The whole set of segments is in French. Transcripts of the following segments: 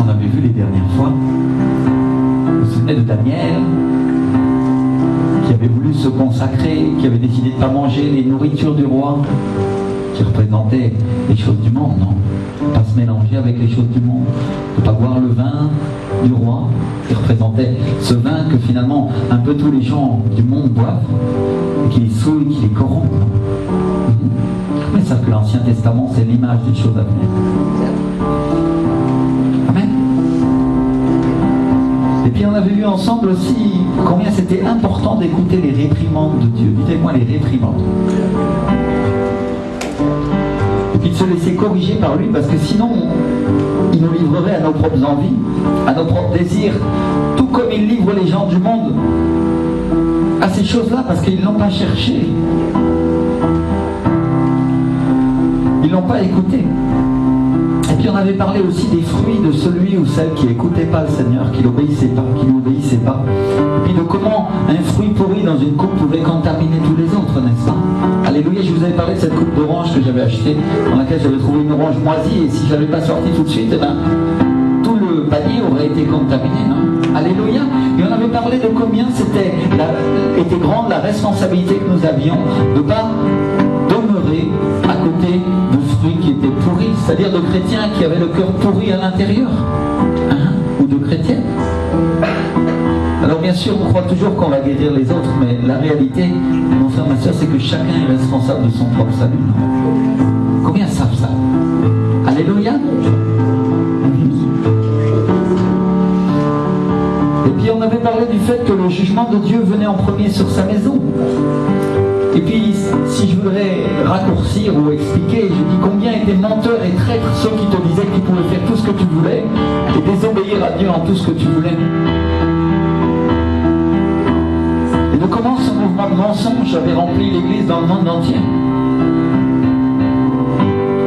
qu'on avait vu les dernières fois. Vous vous souvenez de Daniel, qui avait voulu se consacrer, qui avait décidé de ne pas manger les nourritures du roi, qui représentait les choses du monde, non? Ne pas se mélanger avec les choses du monde, ne pas boire le vin du roi, qui représentait ce vin que finalement un peu tous les gens du monde boivent, et qui les souille, qui les corrompt. Mais ça que l'Ancien Testament, c'est l'image des choses à venir. Amen. Et puis on avait vu ensemble aussi combien c'était important d'écouter les réprimandes de Dieu. Dites-moi les réprimandes. Et puis de se laisser corriger par lui, parce que sinon, il nous livrerait à nos propres envies, à nos propres désirs, tout comme il livre les gens du monde à ces choses-là, parce qu'ils ne l'ont pas cherché. Ils ne l'ont pas écouté. Et puis on avait parlé aussi des fruits de celui ou celle qui n'écoutait pas le Seigneur, qui n'obéissait pas, qui ne l'obéissait pas. Et puis de comment un fruit pourri dans une coupe pouvait contaminer tous les autres, n'est-ce pas? Alléluia, je vous avais parlé de cette coupe d'orange que j'avais achetée, dans laquelle j'avais trouvé une orange moisie, et si je ne l'avais pas sortie tout de suite, eh ben, tout le panier aurait été contaminé, non? Alléluia. Et on avait parlé de combien était grande la responsabilité que nous avions de ne pas demeurer à côté de fruits qui étaient pourris, c'est-à-dire de chrétiens qui avaient le cœur pourri à l'intérieur, hein, ou de chrétiennes. Alors bien sûr, on croit toujours qu'on va guérir les autres, mais la réalité, mon frère, ma soeur, c'est que chacun est responsable de son propre salut. Non? Combien savent ça? Alléluia. Et puis on avait parlé du fait que le jugement de Dieu venait en premier sur sa maison. Et puis, si je voudrais raccourcir ou expliquer, je dis combien étaient menteurs et traîtres ceux qui te disaient que tu pouvais faire tout ce que tu voulais et désobéir à Dieu en tout ce que tu voulais. Et de comment ce mouvement de mensonge avait rempli l'Église dans le monde entier.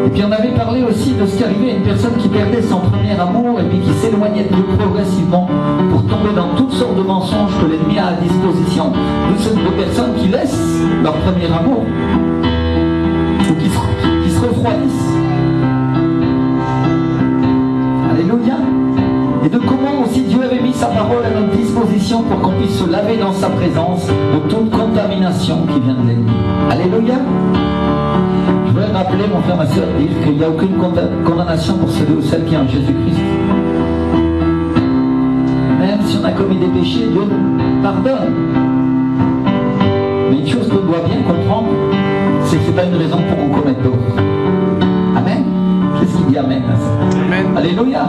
Et puis on avait parlé aussi de ce qui arrivait à une personne qui perdait son premier amour et puis qui s'éloignait de Dieu progressivement pour tomber dans toutes sortes de mensonges que l'ennemi a à disposition. De personnes qui laissent leur premier amour ou qui se refroidissent. Alléluia. Et de comment aussi Dieu avait mis sa parole à notre disposition pour qu'on puisse se laver dans sa présence de toute contamination qui vient de l'ennemi. Alléluia. Je voudrais rappeler, mon frère, ma soeur, dire qu'il n'y a aucune condamnation pour celui ou celle qui est en Jésus-Christ. Même si on a commis des péchés, Dieu nous pardonne. Mais une chose qu'on doit bien comprendre, c'est que ce n'est pas une raison pour qu'on commette d'autres. Amen. Qu'est-ce qu'il dit Amen à ça? Amen. Alléluia.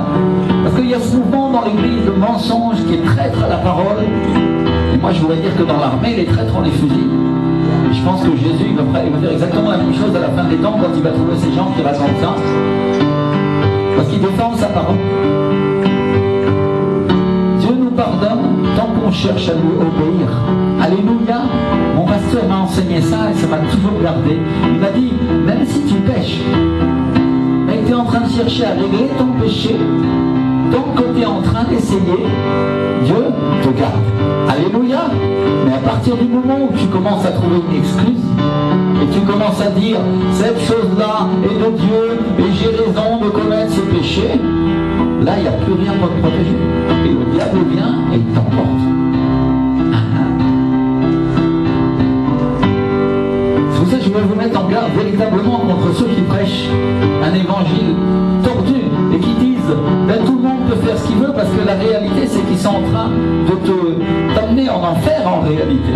Parce qu'il y a ce mouvement dans l'église de mensonge qui est traître à la parole. Et moi je voudrais dire que dans l'armée, les traîtres ont les fusils. Et je pense que Jésus il va faire exactement la même chose à la fin des temps quand il va trouver ces gens qui racontent ça. Parce qu'ils défendent sa parole. Dieu nous pardonne tant qu'on cherche à lui obéir. Alléluia. Mon pasteur m'a enseigné ça et ça m'a toujours gardé. Il m'a dit, même si tu pêches, mais que tu es en train de chercher à régler ton péché, tant que tu es en train d'essayer, Dieu te garde. Alléluia. Mais à partir du moment où tu commences à trouver une excuse, et tu commences à dire, cette chose-là est de Dieu, et j'ai raison de commettre ce péché, là il n'y a plus rien pour te protéger. Et le diable vient et il t'emporte. C'est pour ça que je veux vous mettre en garde véritablement contre ceux qui prêchent un évangile tordu et qui disent ben, tout le monde peut faire ce qu'il veut, parce que la réalité c'est qu'ils sont en train de t'amener en enfer en réalité.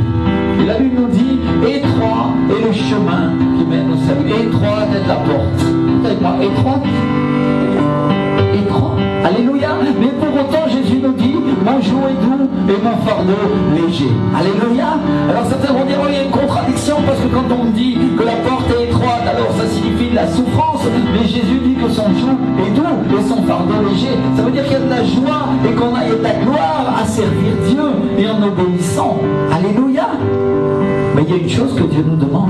Et la Bible nous dit étroit est le chemin qui mène au salut, étroite est la porte. Avec moi, étroite. Alléluia. Mais pour autant Jésus nous dit mon joug est doux et mon fardeau léger. Alléluia. Alors certains vont dire oh, il y a une contradiction, parce que quand on dit que la porte est étroite, alors ça signifie de la souffrance, mais Jésus dit que son joug est doux et son fardeau léger. Ça veut dire qu'il y a de la joie et qu'on a de la gloire à servir Dieu et en obéissant. Alléluia. Mais il y a une chose que Dieu nous demande,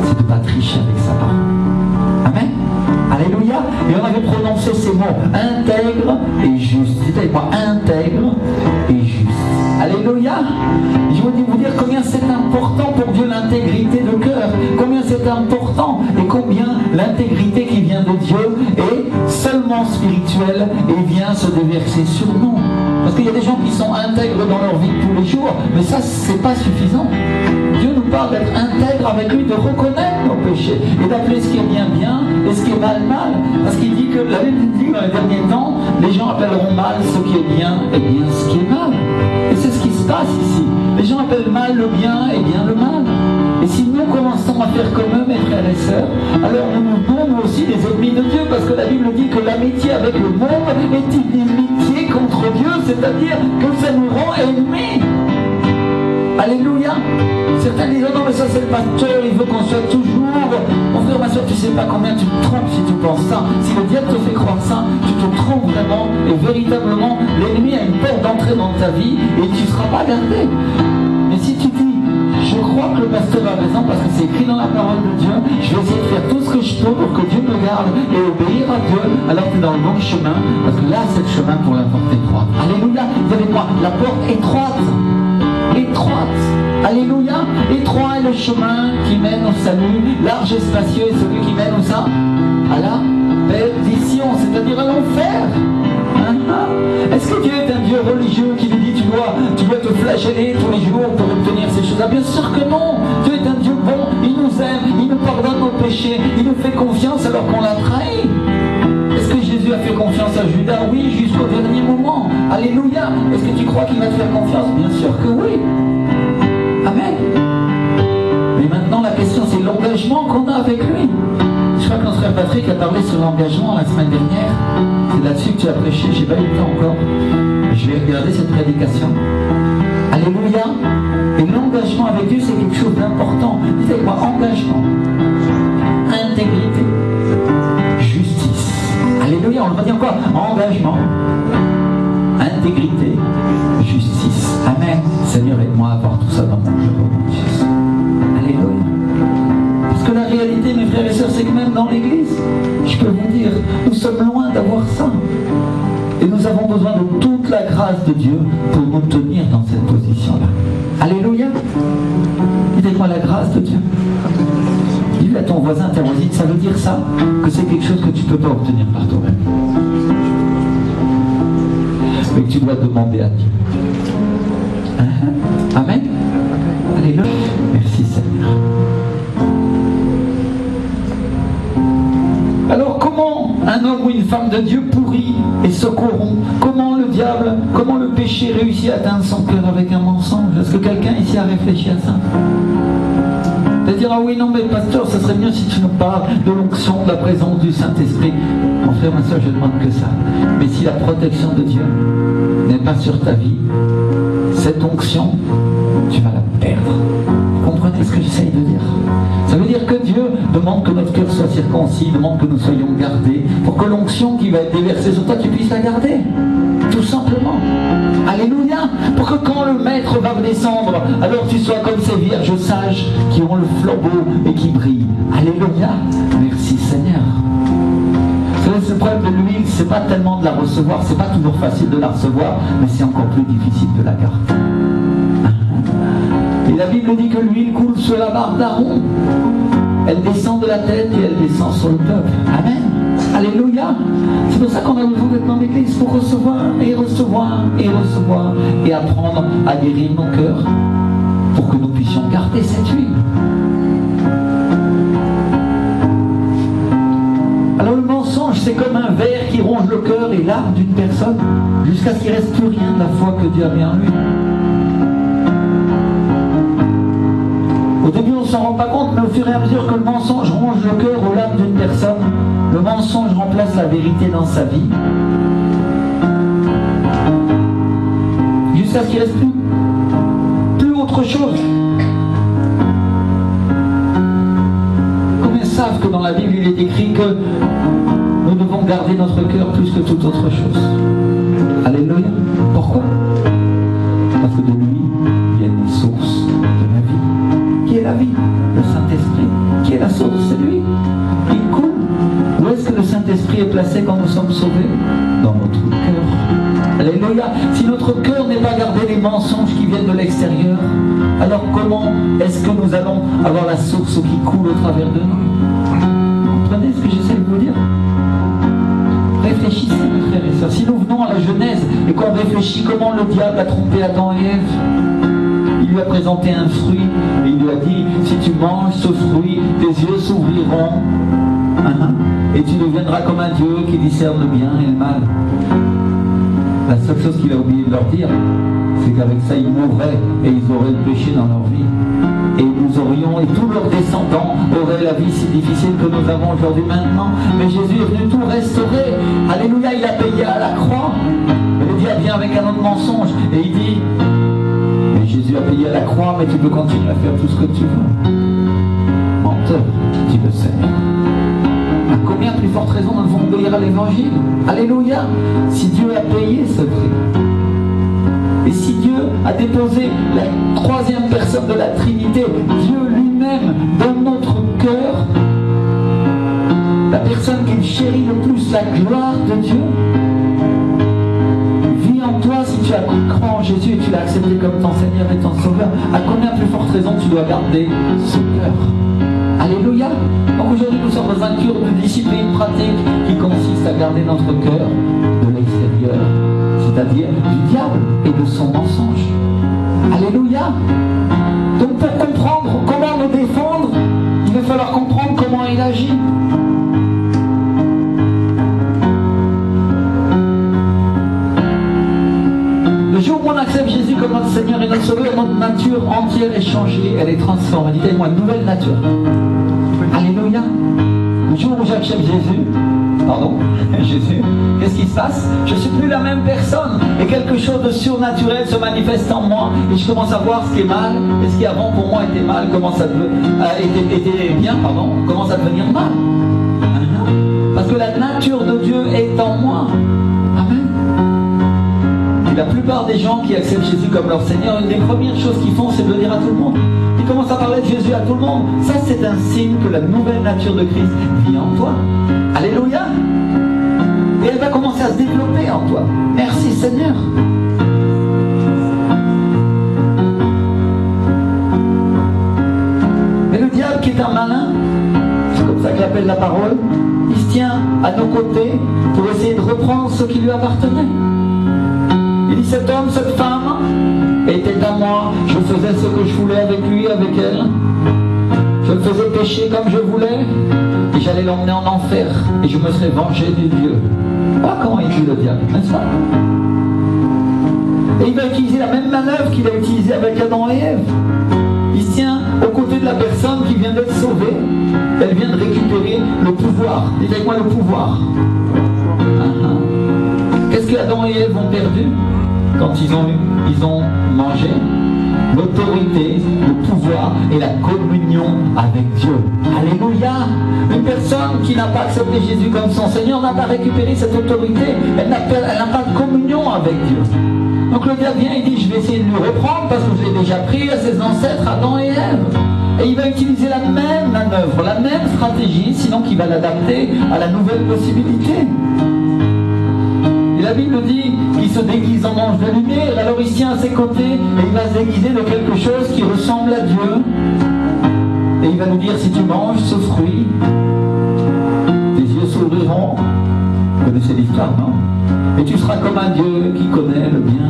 c'est de ne pas tricher avec sa parole. Amen. Alléluia. Et on avait prononcé ces mots, intègre et juste. Dites avec moi, intègre et juste. Alléluia. Je veux vous dire combien c'est important pour Dieu l'intégrité de cœur, combien c'est important et combien l'intégrité qui vient de Dieu est seulement spirituelle et vient se déverser sur nous. Parce qu'il y a des gens qui sont intègres dans leur vie de tous les jours, mais ça, c'est pas suffisant. Dieu nous parle d'être intègre avec lui, de reconnaître nos péchés et d'appeler ce qui est bien bien et ce qui est mal mal. Parce qu'il dit que la Bible dit que dans les derniers temps, les gens appelleront mal ce qui est bien et bien ce qui est mal. Et c'est ce qui se passe ici. Les gens appellent mal le bien et bien le mal. Et si nous commençons à faire comme eux, mes frères et sœurs, alors nous sommes aussi des ennemis de Dieu, parce que la Bible dit que l'amitié avec le monde est une inimitié contre Dieu, c'est-à-dire que ça nous rend ennemis. Alléluia. Certains disent, non mais ça c'est le pasteur, il veut qu'on soit toujours... Mon frère, ma soeur, tu ne sais pas combien tu te trompes si tu penses ça. Si le diable te fait croire ça, tu te trompes vraiment. Et véritablement, l'ennemi a une porte d'entrée dans ta vie et tu ne seras pas gardé. Mais si tu dis, je crois que le pasteur a raison parce que c'est écrit dans la parole de Dieu, je vais essayer de faire tout ce que je peux pour que Dieu me garde et obéir à Dieu, alors tu es dans le bon chemin, parce que là c'est le chemin pour la porte étroite. Alléluia, vous savez quoi, la porte étroite. Étroite, alléluia, étroit est le chemin qui mène au salut, large et spacieux est celui qui mène où ça? À la perdition, c'est-à-dire à l'enfer. Est-ce que Dieu est un Dieu religieux qui lui dit tu dois te flageller tous les jours pour obtenir ces choses-là? Bien sûr que non. Dieu est un Dieu bon, il nous aime, il nous pardonne nos péchés, il nous fait confiance alors qu'on l'a trahi. Est-ce que Jésus a fait confiance à Judas? Oui, jusqu'au dernier moment. Alléluia. Est-ce que tu crois qu'il va te faire confiance? Bien sûr que oui. Amen. Mais maintenant, la question, c'est l'engagement qu'on a avec lui. Je crois que notre frère Patrick a parlé sur l'engagement la semaine dernière. C'est là-dessus que tu as prêché. Je n'ai pas eu le temps encore. Je vais regarder cette prédication. Alléluia. Et l'engagement avec Dieu, c'est quelque chose d'important. Dites quoi? Engagement. Intégrité. Justice. Alléluia, on le redit encore. Engagement, intégrité, justice. Amen. Seigneur, aide-moi à avoir tout ça dans mon cœur, oh mon Jésus. Alléluia. Parce que la réalité, mes frères et sœurs, c'est que même dans l'église, je peux vous dire, nous sommes loin d'avoir ça. Et nous avons besoin de toute la grâce de Dieu pour nous tenir dans cette position-là. Alléluia. Dites-moi la grâce de Dieu. Dis à ton voisin, interrogé, ça veut dire ça? Que c'est quelque chose que tu ne peux pas obtenir par toi-même. Mais que tu dois demander à Dieu. Amen. Alléluia. Merci Seigneur. Alors comment un homme ou une femme de Dieu pourrit et se corrompt? Comment le diable, comment le péché réussit à atteindre son cœur avec un mensonge? Est-ce que quelqu'un ici a réfléchi à ça? De dire, ah oui, non, mais pasteur, ça serait mieux si tu nous parles de l'onction, de la présence du Saint-Esprit. Mon frère, ma soeur, je ne demande que ça. Mais si la protection de Dieu n'est pas sur ta vie, cette onction, tu vas la perdre. Vous comprenez ce que j'essaye de dire? Ça veut dire que Dieu demande que notre cœur soit circoncis, demande que nous soyons gardés, pour que l'onction qui va être déversée sur toi, tu puisses la garder. Tout simplement. Alléluia. Pour que quand le maître va descendre, alors tu sois comme ces vierges sages qui ont le flambeau et qui brillent. Alléluia. Merci Seigneur. Vous savez, ce problème de l'huile, c'est pas tellement de la recevoir, c'est pas toujours facile de la recevoir, mais c'est encore plus difficile de la garder. Et la Bible dit que l'huile coule sur la barbe d'Aaron. Elle descend de la tête et elle descend sur le peuple. Amen. Alléluia. C'est pour ça qu'on a besoin d'être dans l'église pour recevoir et recevoir et recevoir et apprendre à guérir nos cœurs pour que nous puissions garder cette huile. Alors le mensonge, c'est comme un ver qui ronge le cœur et l'âme d'une personne jusqu'à ce qu'il ne reste plus rien de la foi que Dieu a mis en lui. Au début, on ne s'en rend pas compte, mais au fur et à mesure que le mensonge ronge le cœur ou l'âme d'une personne, le mensonge remplace la vérité dans sa vie. Jusqu'à ce qu'il ne reste plus autre chose. Combien savent que dans la Bible, il est écrit que nous devons garder notre cœur plus que toute autre chose? Alléluia. Pourquoi? Parce que de lui viennent les sources de la vie. Qui est la vie? Le Saint-Esprit. Qui est la source? C'est lui. Il coule. Où est-ce que le Saint-Esprit est placé quand nous sommes sauvés? Dans notre cœur. Alléluia. Si notre cœur n'est pas gardé les mensonges qui viennent de l'extérieur, alors comment est-ce que nous allons avoir la source qui coule au travers de nous? comprenez ce que j'essaie de vous dire? Réfléchissez, mes frères et sœurs. Si nous venons à la Genèse et qu'on réfléchit comment le diable a trompé Adam et Ève, il lui a présenté un fruit et il lui a dit, si tu manges ce fruit, tes yeux s'ouvriront et tu deviendras comme un Dieu qui discerne le bien et le mal. La seule chose qu'il a oublié de leur dire, c'est qu'avec ça ils mourraient et ils auraient le péché dans leur vie. Et nous aurions, et tous leurs descendants auraient la vie si difficile que nous avons aujourd'hui maintenant. Mais Jésus est venu tout restaurer. Alléluia, il a payé à la croix. Et le diable vient avec un autre mensonge et il dit, mais Jésus a payé à la croix, mais tu peux continuer à faire tout ce que tu veux. Menteur, dit le Seigneur. À combien plus forte raison nous devons obéir à l'évangile? Alléluia. Si Dieu a payé ce prix, et si Dieu a déposé la troisième personne de la Trinité, Dieu lui-même, dans notre cœur, la personne qu'il chérit le plus, la gloire de Dieu, vit en toi si tu as cru en Jésus et tu l'as accepté comme ton Seigneur et ton Sauveur. À combien plus forte raison tu dois garder ce cœur? Alléluia. Donc aujourd'hui nous sommes dans un cours de discipline pratique qui consiste à garder notre cœur de l'extérieur, c'est-à-dire du diable et de son mensonge. Alléluia. Donc pour comprendre comment le défendre, il va falloir comprendre comment il agit. Le jour où on accepte Jésus comme notre Seigneur et notre Sauveur, notre nature entière est changée, elle est transformée. Dites avec moi, une nouvelle nature. Alléluia. Le jour où j'accepte Jésus, qu'est-ce qui se passe? Je ne suis plus la même personne et quelque chose de surnaturel se manifeste en moi et je commence à voir ce qui est mal et ce qui avant pour moi était mal, était bien, commence à devenir mal. Parce que la nature de Dieu est en moi. Amen. Et la plupart des gens qui acceptent Jésus comme leur Seigneur, une des premières choses qu'ils font, c'est de le dire à tout le monde. Ils commencent à parler de Jésus à tout le monde. Ça, c'est un signe que la nouvelle nature de Christ vit en toi. Alléluia. Et elle va commencer à se développer en toi. Merci Seigneur. Mais le diable qui est un malin, c'est comme ça qu'il appelle la parole, il se tient à nos côtés pour essayer de reprendre ce qui lui appartenait. Il dit, cet homme, cette femme était à moi, je faisais ce que je voulais avec lui, avec elle. Je le faisais pécher comme je voulais et j'allais l'emmener en enfer et je me serais vengé du Dieu. Voilà comment il dit le diable, n'est-ce pas? Et il va utiliser la même manœuvre qu'il a utilisée avec Adam et Ève. Il se tient aux côtés de la personne qui vient d'être sauvée. Elle vient de récupérer le pouvoir. Dites avec moi le pouvoir. Qu'est-ce que Adam et Ève ont perdu quand ils ont mangé? L'autorité, le pouvoir et la communion avec Dieu. Alléluia. Une personne qui n'a pas accepté Jésus comme son Seigneur n'a pas récupéré cette autorité. Elle n'a pas de communion avec Dieu. Donc le diable vient et dit, je vais essayer de lui reprendre parce que je l'ai déjà pris à ses ancêtres Adam et Ève. Et il va utiliser la même manœuvre, la même stratégie, sinon qu'il va l'adapter à la nouvelle possibilité. Et la Bible dit qu'il se déguise en ange de lumière, alors il tient à ses côtés et il va se déguiser de quelque chose qui ressemble à Dieu. Et il va nous dire, si tu manges ce fruit, tes yeux s'ouvriront. Vous connaissez l'histoire, non? Et tu seras comme un Dieu qui connaît le bien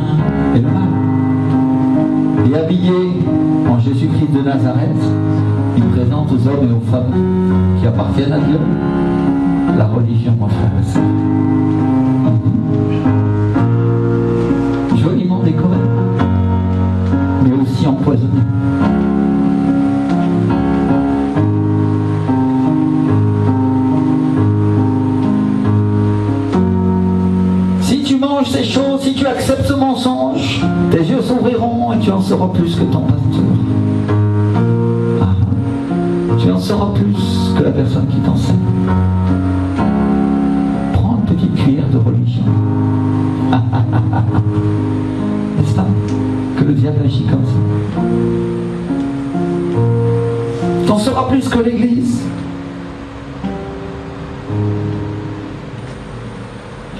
et le mal. Et habillé en Jésus-Christ de Nazareth, il présente aux hommes et aux femmes qui appartiennent à Dieu la religion, mon frère et sœur. Joliment décoré, mais aussi empoisonné. Si tu manges ces choses, si tu acceptes ce mensonge, tes yeux s'ouvriront et tu en sauras plus que ton pasteur. Tu en sauras plus que la personne qui t'enseigne. Prends une petite cuillère de religion. N'est-ce pas? Que le diable agit comme ça. Tu en sauras plus que l'Église.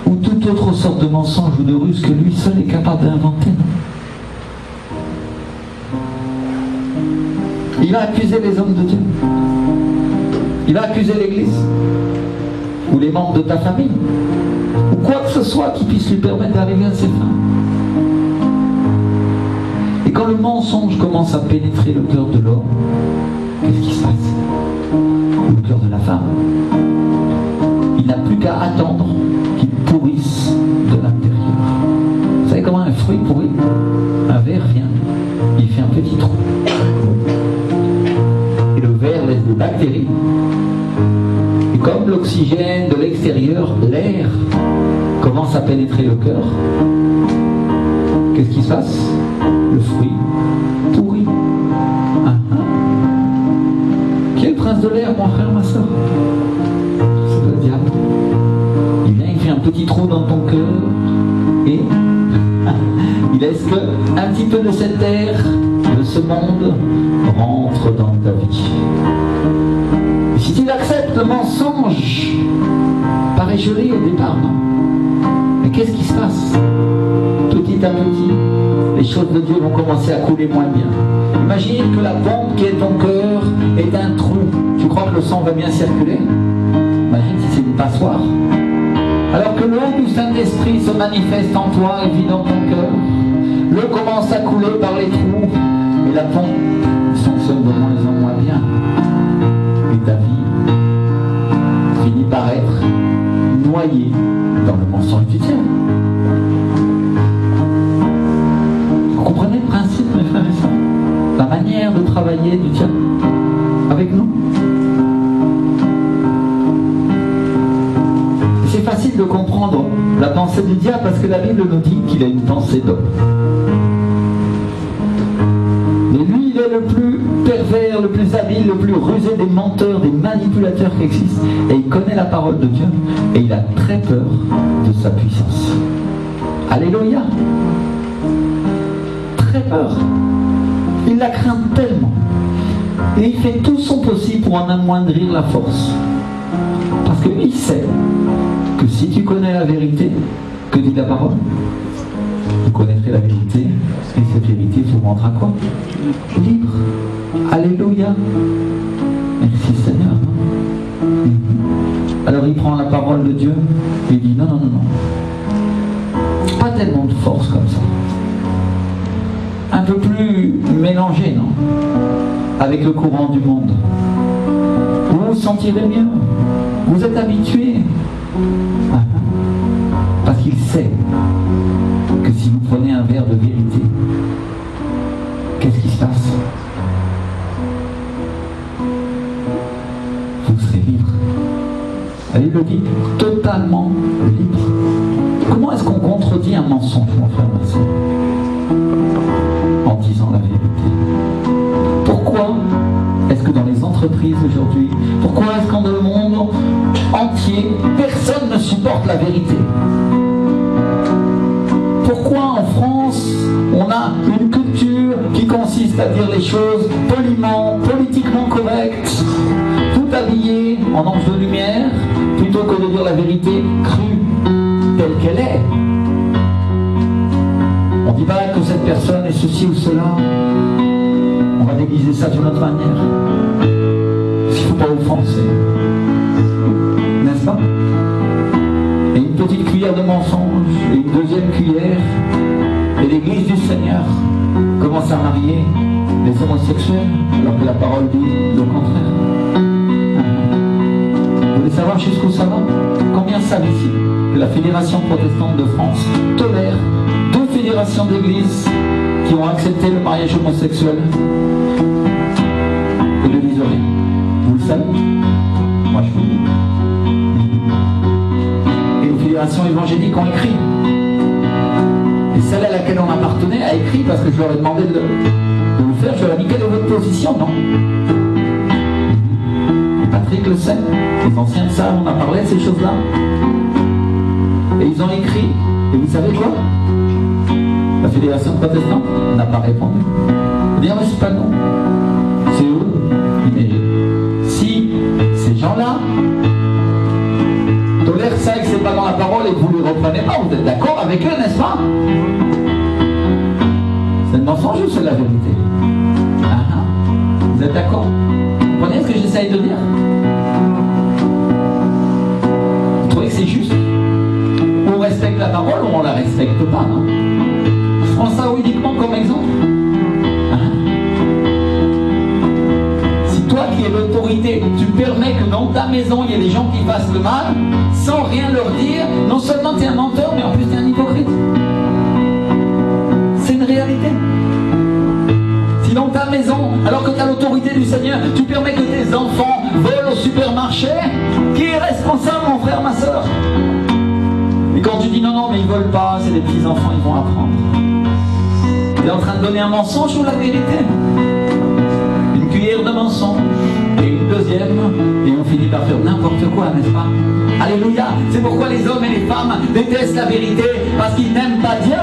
Ou toute autre sorte de mensonge ou de ruse que lui seul est capable d'inventer. Il va accuser les hommes de Dieu. Il va accuser l'Église, ou les membres de ta famille, ou quoi que ce soit qui puisse lui permettre d'arriver à ses fins. Et quand le mensonge commence à pénétrer le cœur de l'homme, qu'est-ce qui se passe? Le cœur de la femme. Il n'a plus qu'à attendre qu'il pourrisse de l'intérieur. Vous savez comment un fruit pourrit? Un ver vient, il fait un petit trou. Et le ver laisse des bactéries. Et comme l'oxygène de l'extérieur, l'air, commence à pénétrer le cœur, qu'est-ce qui se passe? Le fruit pourrit. Qui est le prince de l'air, mon frère, ma soeur? C'est le diable. Il vient, il fait un petit trou dans ton cœur et il laisse que un petit peu de cet air, de ce monde, rentre dans ta vie. Et si tu acceptes le mensonge, paraît joli au départ, non? Mais qu'est-ce qui se passe? Petit à petit, les choses de Dieu vont commencer à couler moins bien. Imagine que la pompe qui est ton cœur est un trou. Tu crois que le sang va bien circuler? Imagine si c'est une passoire. Alors que l'eau du Saint-Esprit se manifeste en toi et vit dans ton cœur, l'eau commence à couler par les trous et la pompe fonctionne de moins en moins bien. Et ta vie finit par être noyée dans le mensonge du diable. Vous comprenez le principe, mes frères et sœurs? La manière de travailler du diable avec nous. C'est facile de comprendre la pensée du diable parce que la Bible nous dit qu'il a une pensée d'homme. Mais lui, il est le plus pervers, le plus habile, le plus rusé des menteurs, des manipulateurs qui existent. Et il connaît la parole de Dieu et il a très peur de sa puissance. Alléluia! Très peur. Il la craint tellement. Et il fait tout son possible pour en amoindrir la force. Parce qu'il sait que si tu connais la vérité, que dit la parole? Vous connaîtrez la vérité, et cette vérité vous rendra quoi? Libre. Alléluia. Merci Seigneur. Alors il prend la parole de Dieu et il dit non, non, non, non. Pas tellement de force comme ça. Un peu plus mélangé, non? Avec le courant du monde. Vous vous sentirez mieux. Vous êtes habitué. Parce qu'il sait que si vous prenez un verre de vérité, qu'est-ce qui se passe? Vous serez libre. Elle le dit, totalement libre. Comment est-ce qu'on contredit un mensonge, mon frère, ma soeur? En disant la vérité. Pourquoi est-ce que dans les entreprises aujourd'hui, pourquoi est-ce qu'en dans le monde entier, personne ne supporte la vérité? Pourquoi en France, on a une culture qui consiste à dire les choses poliment, politiquement correctes, tout habillé en ange de lumière, plutôt que de dire la vérité crue, telle qu'elle est? On ne dit pas que cette personne est ceci ou cela. On va déguiser ça d'une autre manière. Parce qu'il ne faut pas offenser. N'est-ce pas? Et une petite cuillère de mensonge, et une deuxième cuillère, et l'Église du Seigneur commence à marier les homosexuels, alors que la parole dit le contraire. Vous voulez savoir jusqu'où ça va? Combien savent ici que la Fédération protestante de France tolère deux fédérations d'églises qui ont accepté le mariage homosexuel et ne disent rien? Vous le savez? Moi je vous le dis. Et les fédérations évangéliques ont écrit. Et celle à laquelle on appartenait a écrit parce que je leur ai demandé de le faire. Je leur ai dit quelle est votre position, non? Et Patrick le sait, les anciens de ça, on a parlé de ces choses-là. Et ils ont écrit. Et vous savez quoi? La Fédération protestante n'a pas répondu. Bien, mais c'est pas nous. C'est eux qui méritent. Si ces gens-là tolèrent ça et que c'est pas dans la parole et que vous ne les reprenez pas, vous êtes d'accord avec eux, n'est-ce pas? C'est le mensonge ou c'est la vérité? Vous êtes d'accord? Vous comprenez ce que j'essaye de dire? la parole ou on la respecte pas, non? Je prends ça uniquement comme exemple. Si toi qui es l'autorité, tu permets que dans ta maison il y ait des gens qui fassent le mal, sans rien leur dire, non seulement tu es un menteur, mais en plus tu es un hypocrite. C'est une réalité. Si dans ta maison, alors que tu as l'autorité du Seigneur, tu permets que tes enfants volent au supermarché, qui est responsable, mon frère, ma soeur? Et quand tu dis non, non, mais ils ne volent pas, c'est des petits enfants, ils vont apprendre. Tu es en train de donner un mensonge ou la vérité? Une cuillère de mensonge, et une deuxième, et on finit par faire n'importe quoi, n'est-ce pas? Alléluia! C'est pourquoi les hommes et les femmes détestent la vérité, parce qu'ils n'aiment pas Dieu.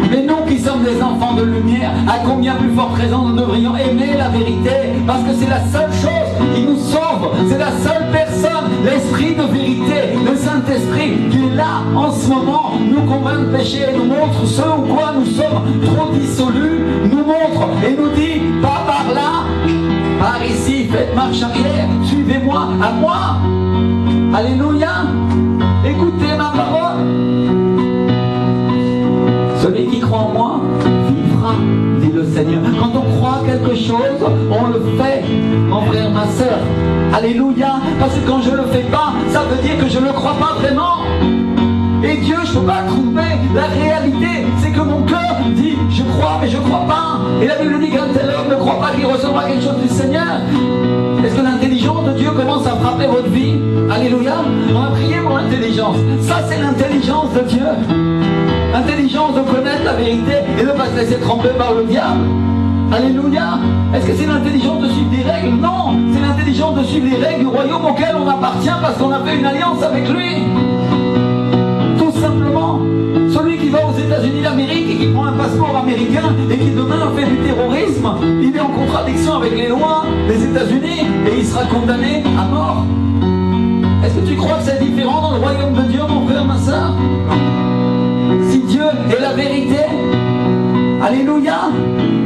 Mais nous qui sommes des enfants de lumière, à combien plus forte raison nous devrions aimer la vérité, parce que c'est la seule chose qui nous sauve, c'est la seule personne, l'esprit de vérité, le Saint-Esprit qui est là en ce moment, nous convainc de péché et nous montre ce ou quoi nous sommes trop dissolus, nous montre et nous dit, pas par là, par ici, faites marche arrière, suivez-moi, à moi. Alléluia. Écoutez ma parole. Celui qui croit en moi vivra, dit le Seigneur. Quand on croit quelque chose, on le fait, mon frère, ma soeur. Alléluia. Parce que quand je ne le fais pas, ça veut dire que je ne le crois pas vraiment. Et Dieu, je ne peux pas trouver la réalité. C'est que mon cœur dit, je crois, mais je ne crois pas. Et la Bible dit qu'un tel homme ne croit pas qu'il recevra quelque chose du Seigneur. Est-ce que l'intelligence de Dieu commence à frapper votre vie? Alléluia. On va prier pour l'intelligence. Ça, c'est l'intelligence de Dieu. L'intelligence de connaître la vérité et de ne pas se laisser tromper par le diable. Alléluia. Est-ce que c'est l'intelligence de suivre des règles? Non. C'est l'intelligence de suivre les règles du royaume auquel on appartient parce qu'on a fait une alliance avec lui. Tout simplement. Celui qui va aux États-Unis d'Amérique et qui prend un passeport américain et qui demain fait du terrorisme, il est en contradiction avec les lois des États-Unis et il sera condamné à mort. Est-ce que tu crois que c'est différent dans le royaume de Dieu, mon frère, ma soeur? Si Dieu est la vérité, alléluia,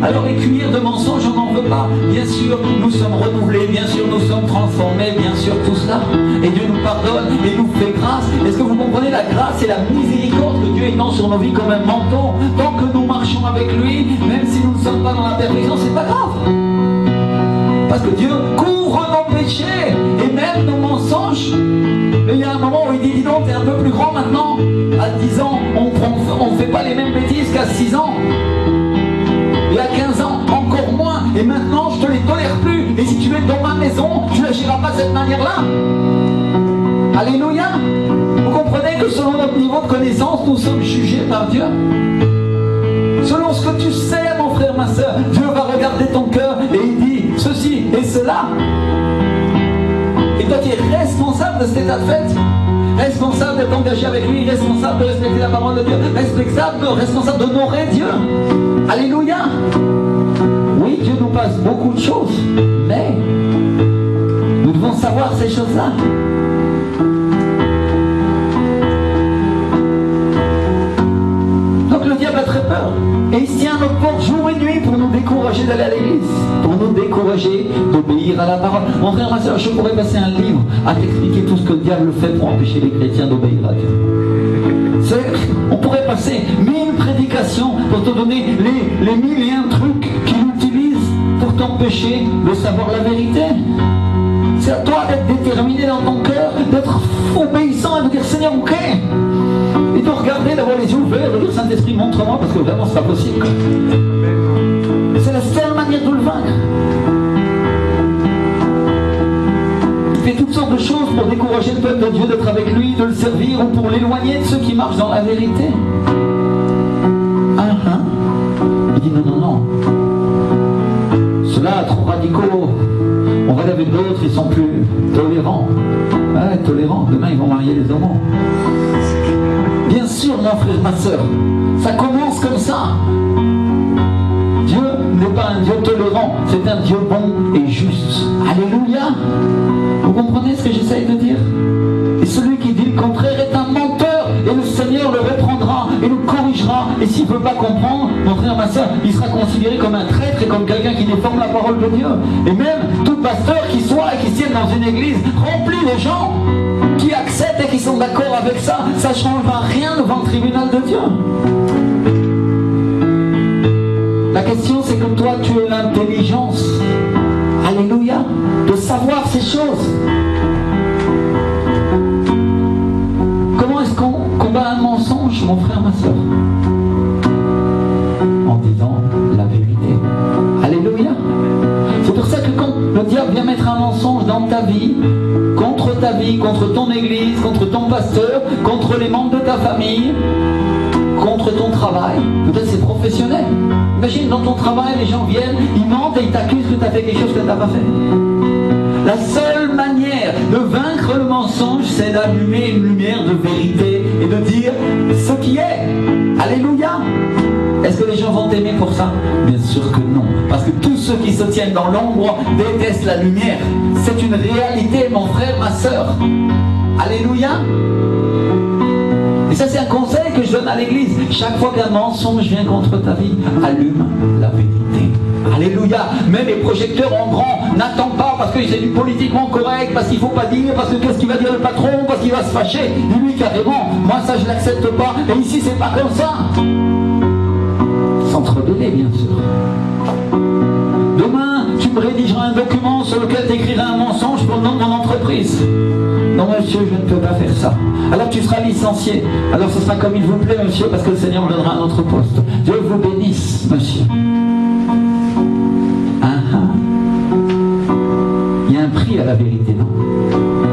alors les cuillères de mensonges, on n'en veut pas. Bien sûr, nous sommes renouvelés, bien sûr, nous sommes transformés, bien sûr, tout cela. Et Dieu nous pardonne et nous fait grâce. Est-ce que vous comprenez la grâce et la miséricorde que Dieu étend sur nos vies comme un manteau? Tant que nous marchons avec lui, même si nous ne sommes pas dans la perfection, c'est pas grave. Parce que Dieu couvre nos péchés et même nos mensonges. Mais il y a un moment où il dit, dis donc, t'es un peu plus grand maintenant. À 10 ans, on ne fait pas les mêmes bêtises qu'à 6 ans. Et à 15 ans, encore moins. Et maintenant, je ne te les tolère plus. Et si tu es dans ma maison, tu n'agiras pas de cette manière-là. Alléluia. Vous comprenez que selon notre niveau de connaissance, nous sommes jugés par Dieu. Selon ce que tu sais, mon frère, ma soeur, Dieu va regarder ton cœur et il dit ceci et cela. Et toi, tu es responsable de cet état de fait. Responsable d'être engagé avec lui, responsable de respecter la parole de Dieu, responsable d'honorer Dieu. Alléluia. Oui, Dieu nous passe beaucoup de choses, mais nous devons savoir ces choses-là. Donc le diable a très peur. Et il se tient à notre porte jour et nuit pour nous décourager d'aller à l'église, pour nous décourager d'obéir à la parole. Mon frère, ma soeur, je pourrais passer un livre à t'expliquer tout ce que le diable fait pour empêcher les chrétiens d'obéir à Dieu. On pourrait passer 1000 prédications pour te donner les 1001 trucs qu'il utilise pour t'empêcher de savoir la vérité. C'est à toi d'être déterminé dans ton cœur, d'être obéissant et de dire Seigneur, ok. Et de regarder, d'avoir les yeux ouverts, de dire Saint-Esprit, montre-moi, parce que vraiment c'est pas possible. C'est la seule manière de le vaincre. Il fait toutes sortes de choses pour décourager le peuple de Dieu d'être avec lui, de le servir, ou pour l'éloigner de ceux qui marchent dans la vérité. Il dit non, non, non. Ceux-là, trop radicaux. On va avec d'autres, ils sont plus tolérants. Ouais, tolérants. Demain, ils vont marier les homos. Bien sûr, mon frère, ma soeur, ça commence comme ça. Dieu n'est pas un Dieu tolérant, c'est un Dieu bon et juste. Alléluia. Vous comprenez ce que j'essaye de dire? Et celui qui dit le contraire est un menteur. Et le Seigneur le reprendra et le corrigera. Et s'il ne veut pas comprendre, mon frère, frère, ma soeur, il sera considéré comme un traître et comme quelqu'un qui déforme la parole de Dieu. Et même tout pasteur qui soit et qui tienne dans une église remplit de gens qui acceptent et qui sont d'accord avec ça, ça ne changera rien devant le tribunal de Dieu. La question c'est que toi tu aies l'intelligence, alléluia, de savoir ces choses. Comment est-ce qu'on combat un mensonge, mon frère, ma soeur? En disant la vérité. Alléluia. C'est pour ça que quand le diable vient mettre un mensonge dans ta vie, contre ton église, contre ton pasteur, contre les membres de ta famille, contre ton travail, peut-être c'est professionnel. Imagine dans ton travail, les gens viennent, ils mentent et ils t'accusent que tu as fait quelque chose que tu n'as pas fait. La seule manière de vaincre le mensonge, c'est d'allumer une lumière de vérité et de dire ce qui est. Alléluia. Est-ce que les gens vont t'aimer pour ça? Bien sûr que non. Parce que tous ceux qui se tiennent dans l'ombre détestent la lumière. C'est une réalité, mon frère, ma soeur. Alléluia. Et ça, c'est un conseil que je donne à l'église. Chaque fois qu'un mensonge vient contre ta vie, allume la vérité. Alléluia. Mets les projecteurs en grand. N'attends pas parce que c'est du politiquement correct, parce qu'il ne faut pas dire, parce que qu'est-ce qu'il va dire le patron, parce qu'il va se fâcher. Dis-lui carrément, moi ça je l'accepte pas. Et ici c'est pas comme ça. Sans te rebeller, bien sûr. Demain, tu me rédigeras un document sur lequel tu écriras un mensonge pour le nom de mon entreprise. Non monsieur, je ne peux pas faire ça. Alors tu seras licencié. Alors ce sera comme il vous plaît, monsieur, parce que le Seigneur me donnera un autre poste. Dieu vous bénisse, monsieur. Il y a un prix à la vérité, non?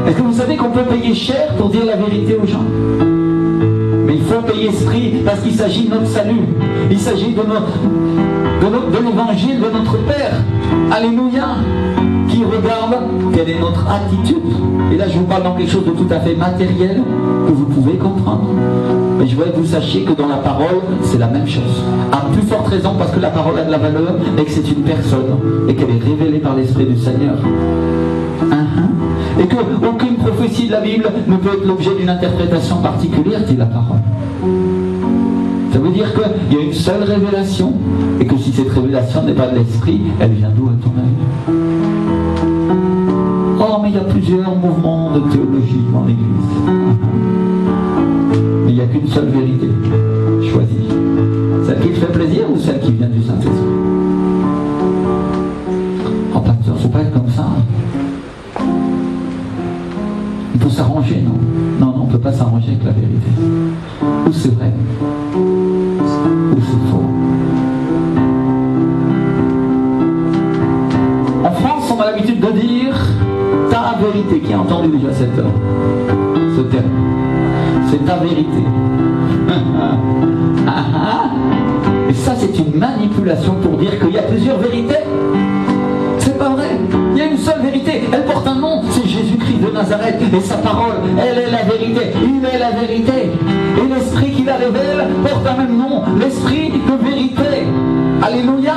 Est-ce que vous savez qu'on peut payer cher pour dire la vérité aux gens? Mais il faut payer ce prix parce qu'il s'agit de notre salut. Il s'agit de l'évangile de notre Père. Alléluia. Qui regarde quelle est notre attitude. Et là je vous parle dans quelque chose de tout à fait matériel que vous pouvez comprendre. Mais je voudrais que vous sachiez que dans la parole, c'est la même chose. À plus forte raison parce que la parole a de la valeur et que c'est une personne et qu'elle est révélée par l'Esprit du Seigneur. Et qu'aucune prophétie de la Bible ne peut être l'objet d'une interprétation particulière, dit la parole. Ça veut dire qu'il y a une seule révélation et que si cette révélation n'est pas de l'Esprit, elle vient d'où à ton œil? Oh, mais il y a plusieurs mouvements de théologie dans l'Église. Mais il n'y a qu'une seule vérité. Choisis. Celle qui te fait plaisir ou celle qui vient du Saint-Esprit? Oh, pasteur, il ne faut pas être comme ça. Il faut s'arranger, non? Non, on ne peut pas s'arranger avec la vérité. Ou c'est vrai, ou c'est faux. En France, on a l'habitude de dire ta vérité. Qui a entendu déjà ce terme? C'est ta vérité. Et ça, c'est une manipulation pour dire qu'il y a plusieurs vérités. C'est pas vrai. Il y a une seule vérité. Elle porte un nom. C'est Jésus-Christ de Nazareth. Et sa parole, elle est la vérité. Il est la vérité. Et l'esprit qui la révèle porte un même nom. L'esprit de vérité. Alléluia.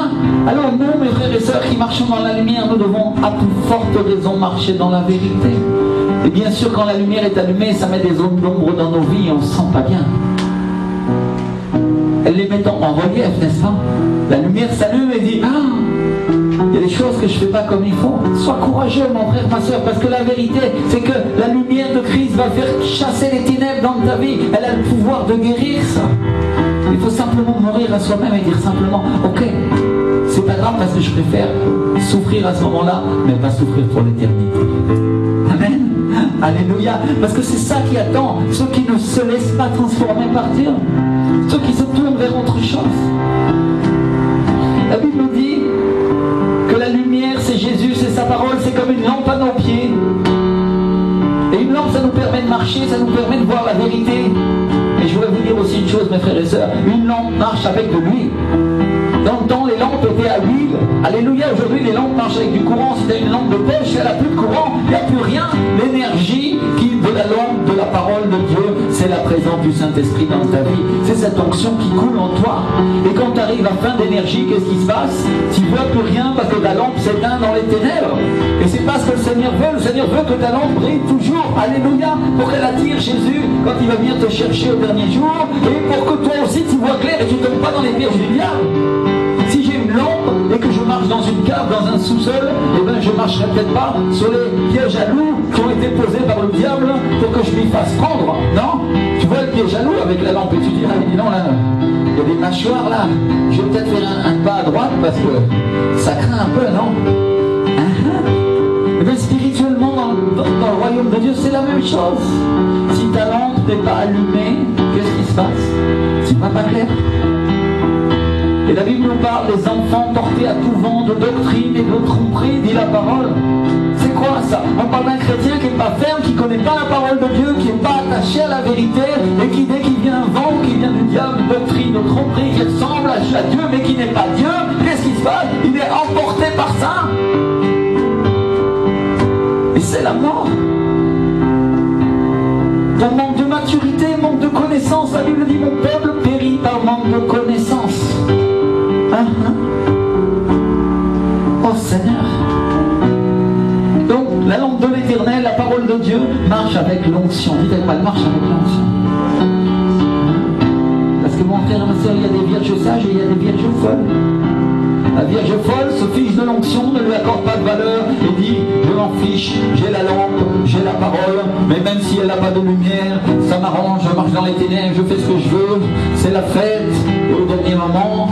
Alors nous, mes frères et sœurs qui marchons dans la lumière, nous devons à plus forte raison marcher dans la vérité. Et bien sûr, quand la lumière est allumée, ça met des zones d'ombre dans nos vies et on ne se sent pas bien. Elle les met en relief, n'est-ce pas? La lumière s'allume et dit, il y a des choses que je ne fais pas comme il faut. Sois courageux, mon frère, ma soeur, parce que la vérité, c'est que la lumière de Christ va faire chasser les ténèbres dans ta vie. Elle a le pouvoir de guérir ça. Il faut simplement mourir à soi-même et dire simplement, ok, c'est pas grave parce que je préfère souffrir à ce moment-là, mais pas souffrir pour l'éternité. Amen. Alléluia. Parce que c'est ça qui attend ceux qui ne se laissent pas transformer par Dieu. Ceux qui se tournent vers autre chose. La Bible dit que la lumière, c'est Jésus, c'est sa parole, c'est comme une lampe à nos pieds. Et une lampe, ça nous permet de marcher, ça nous permet de voir la vérité. Et je voudrais vous dire aussi une chose, mes frères et sœurs, une lampe marche avec de l'huile. Dans le temps, les lampes étaient à huile. Alléluia, aujourd'hui, les lampes marchent avec du courant. Si tu as une lampe de poche, elle n'a plus de courant, il n'y a plus rien. L'énergie de la lampe, de la parole de Dieu, c'est la présence du Saint-Esprit dans ta vie. C'est cette onction qui coule en toi. Et quand tu arrives à fin d'énergie, qu'est-ce qui se passe? Tu ne vois plus rien parce que ta lampe s'éteint dans les ténèbres. Et c'est pas ce que le Seigneur veut. Le Seigneur veut que ta lampe brille toujours. Alléluia. Pour qu'elle attire Jésus quand il va venir te chercher au dernier jour. Et pour que toi aussi tu vois clair et tu ne tombes pas dans les pièges du diable. Si j'ai une lampe et que je marche dans une cave, dans un sous-sol, eh bien je ne marcherai peut-être pas sur les pièges à loups qui ont été posés par le diable pour que je m'y fasse prendre. Non? Tu vois le piège à loup avec la lampe et tu dis, ah mais dis non là, il y a des mâchoires là, je vais peut-être faire un pas à droite parce que ça craint un peu, non? Eh bien spirituellement dans le royaume de Dieu c'est la même chose. Si ta lampe n'est pas allumée, qu'est-ce qui se passe? Tu ne vas pas clair. Et la Bible nous parle des enfants portés à tout vent de doctrine et de tromperie, dit la parole. C'est quoi ça? On parle d'un chrétien qui n'est pas ferme, qui ne connaît pas la parole de Dieu, qui n'est pas attaché à la vérité, et qui dès qu'il vient un vent, qui vient du diable, doctrine, de tromperie, qui ressemble à Dieu, mais qui n'est pas Dieu, qu'est-ce qui se passe? Il est emporté par ça. Et c'est la mort. Ton manque de maturité, manque de connaissance, la Bible dit mon peuple périt par manque de connaissance. Oh Seigneur. Donc la lampe de l'Éternel, la parole de Dieu, marche avec l'onction. Dites avec moi, elle marche avec l'onction. Parce que mon frère et ma soeur, il y a des vierges sages et il y a des vierges folles. La vierge folle se fiche de l'onction, ne lui accorde pas de valeur et dit je m'en fiche, j'ai la lampe, j'ai la parole, mais même si elle n'a pas de lumière, ça m'arrange, je marche dans les ténèbres, je fais ce que je veux, c'est la fête, et au dernier moment,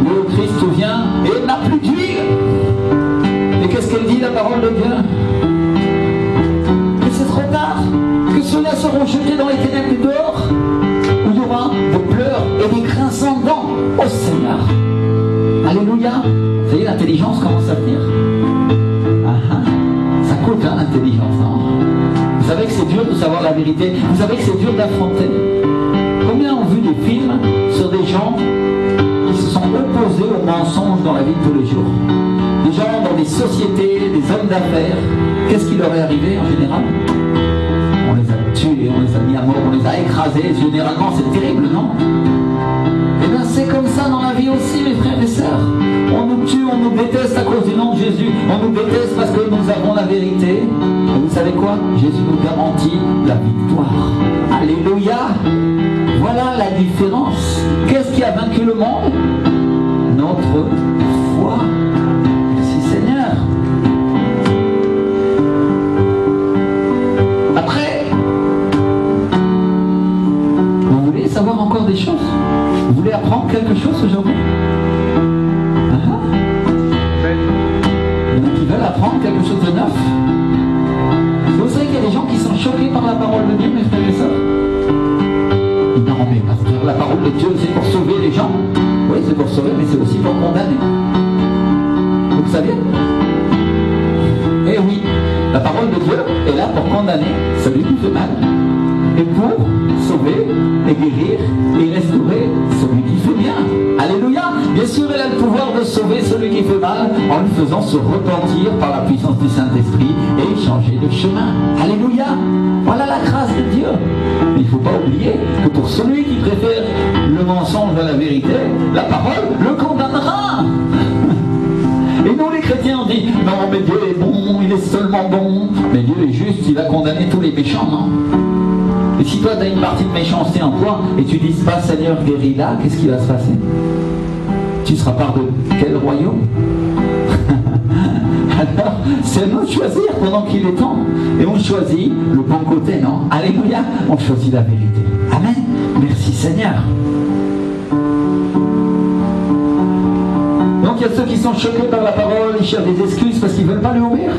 le Christ vient et elle n'a plus d'huile. Et qu'est-ce qu'elle dit la parole de Dieu? Que c'est trop tard, que ceux-là seront jetés dans les ténèbres du dehors, où il y aura des pleurs et des grinçants-dents. Oh Seigneur! Alléluia. Vous voyez, l'intelligence commence à venir. Ça coûte, hein, l'intelligence. Vous savez que c'est dur de savoir la vérité. Vous savez que c'est dur d'affronter. Combien ont vu des films sur des gens qui se sont opposés aux mensonges dans la vie de tous les jours? Des gens dans des sociétés, des hommes d'affaires. Qu'est-ce qui leur est arrivé en général? On les a tués, on les a mis à mort, on les a écrasés. Généralement, c'est terrible, non? Eh bien c'est comme ça dans la vie aussi, mes frères et sœurs. On nous tue, on nous déteste à cause du nom de Jésus. On nous déteste parce que nous avons la vérité. Et vous savez quoi? Jésus nous garantit la victoire. Alléluia. Voilà la différence. Qu'est-ce qui a vaincu le monde? Notre foi. Merci Seigneur. Après, vous voulez savoir encore des choses? Vous voulez apprendre quelque chose aujourd'hui? Il y en a qui veulent apprendre quelque chose de neuf. Vous savez qu'il y a des gens qui sont choqués par la parole de Dieu, mes frères et sœurs? Non mais pasteur, la parole de Dieu c'est pour sauver les gens. Oui, c'est pour sauver, mais c'est aussi pour condamner. Vous le saviez? Eh oui, la parole de Dieu est là pour condamner celui qui fait mal. Et pour sauver et guérir et restaurer celui qui fait bien. Alléluia. Bien sûr, elle a le pouvoir de sauver celui qui fait mal en lui faisant se repentir par la puissance du Saint-Esprit et changer de chemin. Alléluia. Voilà la grâce de Dieu. Mais il ne faut pas oublier que pour celui qui préfère le mensonge à la vérité, la parole le condamnera. Et nous les chrétiens on dit non mais Dieu est bon, il est seulement bon. Mais Dieu est juste, il va condamner tous les méchants, non? Et si toi tu as une partie de méchanceté en toi et tu dis pas Seigneur guéris-la, qu'est-ce qui va se passer? Tu seras part de quel royaume? Alors c'est à nous de choisir pendant qu'il est temps. Et on choisit le bon côté, non? Alléluia, on choisit la vérité. Amen. Merci Seigneur. Donc il y a ceux qui sont choqués par la parole, ils cherchent des excuses parce qu'ils ne veulent pas lui obéir.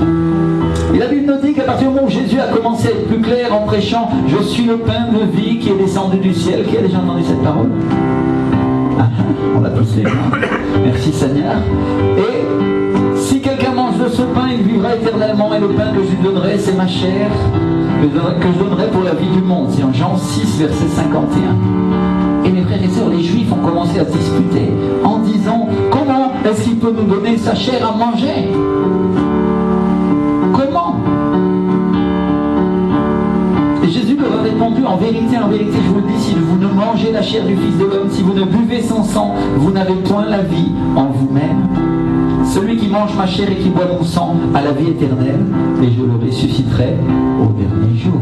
Et la Bible nous dit qu'à partir du moment où Jésus a commencé à être plus clair en prêchant « Je suis le pain de vie qui est descendu du ciel », qui a déjà entendu cette parole? On l'a tous les mains. Merci Seigneur. Et si quelqu'un mange de ce pain, il vivra éternellement, et le pain que je lui donnerai, c'est ma chair, que je donnerai pour la vie du monde. C'est en Jean 6, verset 51. Et mes frères frères et sœurs, les Juifs ont commencé à se disputer en disant comment est-ce qu'il peut nous donner sa chair à manger? Comment? Et Jésus leur a répondu, en vérité, je vous le dis, si vous ne mangez la chair du Fils de l'homme, si vous ne buvez son sang, vous n'avez point la vie en vous-même. Celui qui mange ma chair et qui boit mon sang a la vie éternelle, et je le ressusciterai au dernier jour.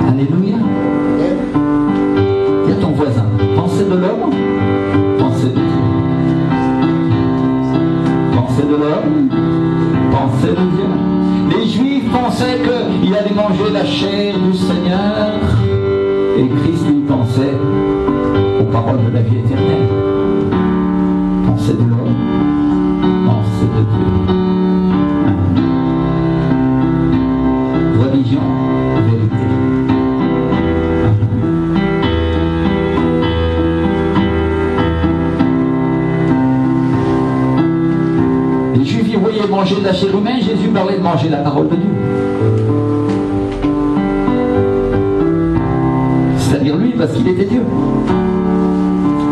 Alléluia. Dis à ton voisin, pensez de l'homme, pensez de Dieu. Pensez de l'homme, pensez de Dieu. Les Juifs pensaient qu'il allait manger la chair du Seigneur, et Christ lui pensait aux paroles de la vie éternelle. Pensez de l'homme, pensez de Dieu. Religion, vérité. Les Juifs y voyaient manger de la chair humaine, Jésus parlait de manger la parole de Dieu. C'est-à-dire lui, parce qu'il était Dieu.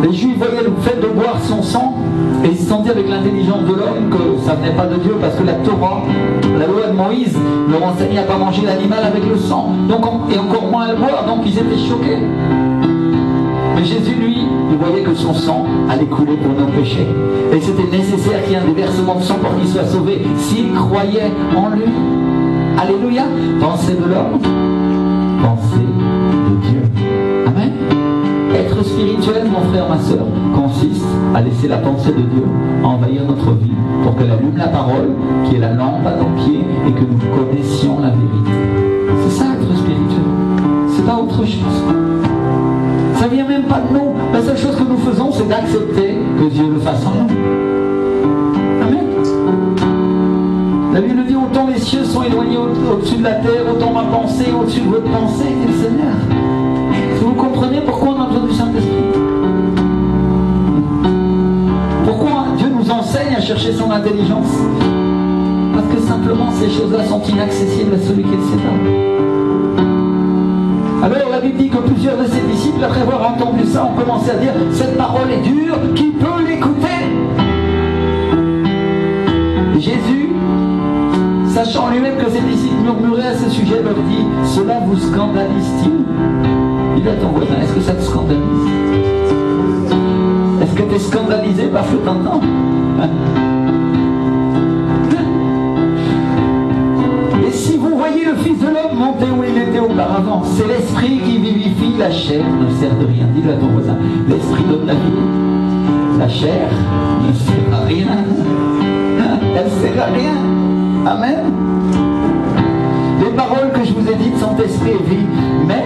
Les Juifs voyaient le fait de boire son sang et ils se sentaient avec l'intelligence de l'homme que ça venait pas de Dieu parce que la Torah, la loi de Moïse, leur enseignait à ne pas manger l'animal avec le sang, donc, et encore moins à le boire, donc ils étaient choqués. Mais Jésus, lui, il voyait que son sang allait couler pour nos péchés. Et c'était nécessaire qu'il y ait un déversement de sang pour qu'il soit sauvé, s'il croyait en lui. Alléluia. Pensez de l'homme, pensez de Dieu. Amen. Être spirituel, mon frère, ma soeur, consiste à laisser la pensée de Dieu envahir notre vie pour qu'elle allume la parole, qui est la lampe à nos pieds, et que nous connaissions la vérité. C'est ça, être spirituel. C'est pas autre chose. Ça vient même pas de nous. La seule chose que nous faisons, c'est d'accepter que Dieu le fasse en nous. Amen. La Bible dit, autant les cieux sont éloignés au-dessus de la terre, autant ma pensée au-dessus de votre pensée, dit le Seigneur. Vous comprenez pourquoi on a besoin du Saint-Esprit? Pourquoi Dieu nous enseigne à chercher son intelligence? Parce que simplement ces choses-là sont inaccessibles à celui qui le sait pas. Alors la Bible dit que plusieurs de ses disciples, après avoir entendu ça, ont commencé à dire « Cette parole est dure, qui peut l'écouter ?» Jésus, sachant lui-même que ses disciples murmuraient à ce sujet, leur dit « Cela vous scandalise-t-il » Il dit à ton voisin, est-ce que ça te scandalise? Est-ce que tu es scandalisé par ce que tu entends? Et si vous voyez le Fils de l'homme monter où il était auparavant, c'est l'esprit qui vivifie, la chair ne sert de rien. Dis-le à ton voisin, l'esprit donne la vie, la chair ne sert à rien. Elle ne sert à rien. Amen. Les paroles que je vous ai dites sont esprit et vie, mais,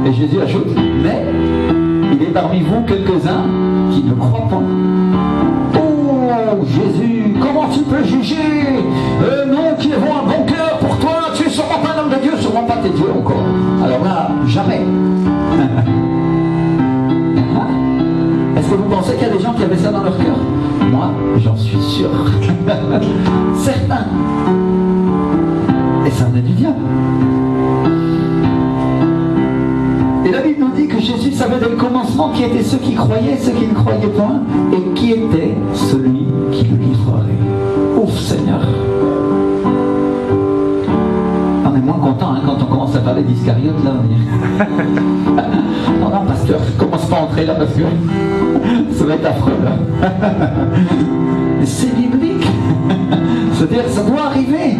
et Jésus ajoute, mais il est parmi vous quelques-uns qui ne croient pas. Oh Jésus, comment tu peux juger nous qui avons un bon cœur pour toi, tu ne seras pas un homme de Dieu, sûrement pas tes dieux encore. Alors là, jamais. Est-ce que vous pensez qu'il y a des gens qui avaient ça dans leur cœur? Moi, j'en suis sûr. Certains. Et ça venait du diable. Et la Bible nous dit que Jésus savait dès le commencement qui étaient ceux qui croyaient, ceux qui ne croyaient point, et qui était celui qui le livrerait. Ouf Seigneur. On est moins content quand on commence à parler d'Iscariote là. Non, pasteur, je commence pas à entrer là parce que ça va être affreux là. C'est biblique. C'est-à-dire que ça doit arriver.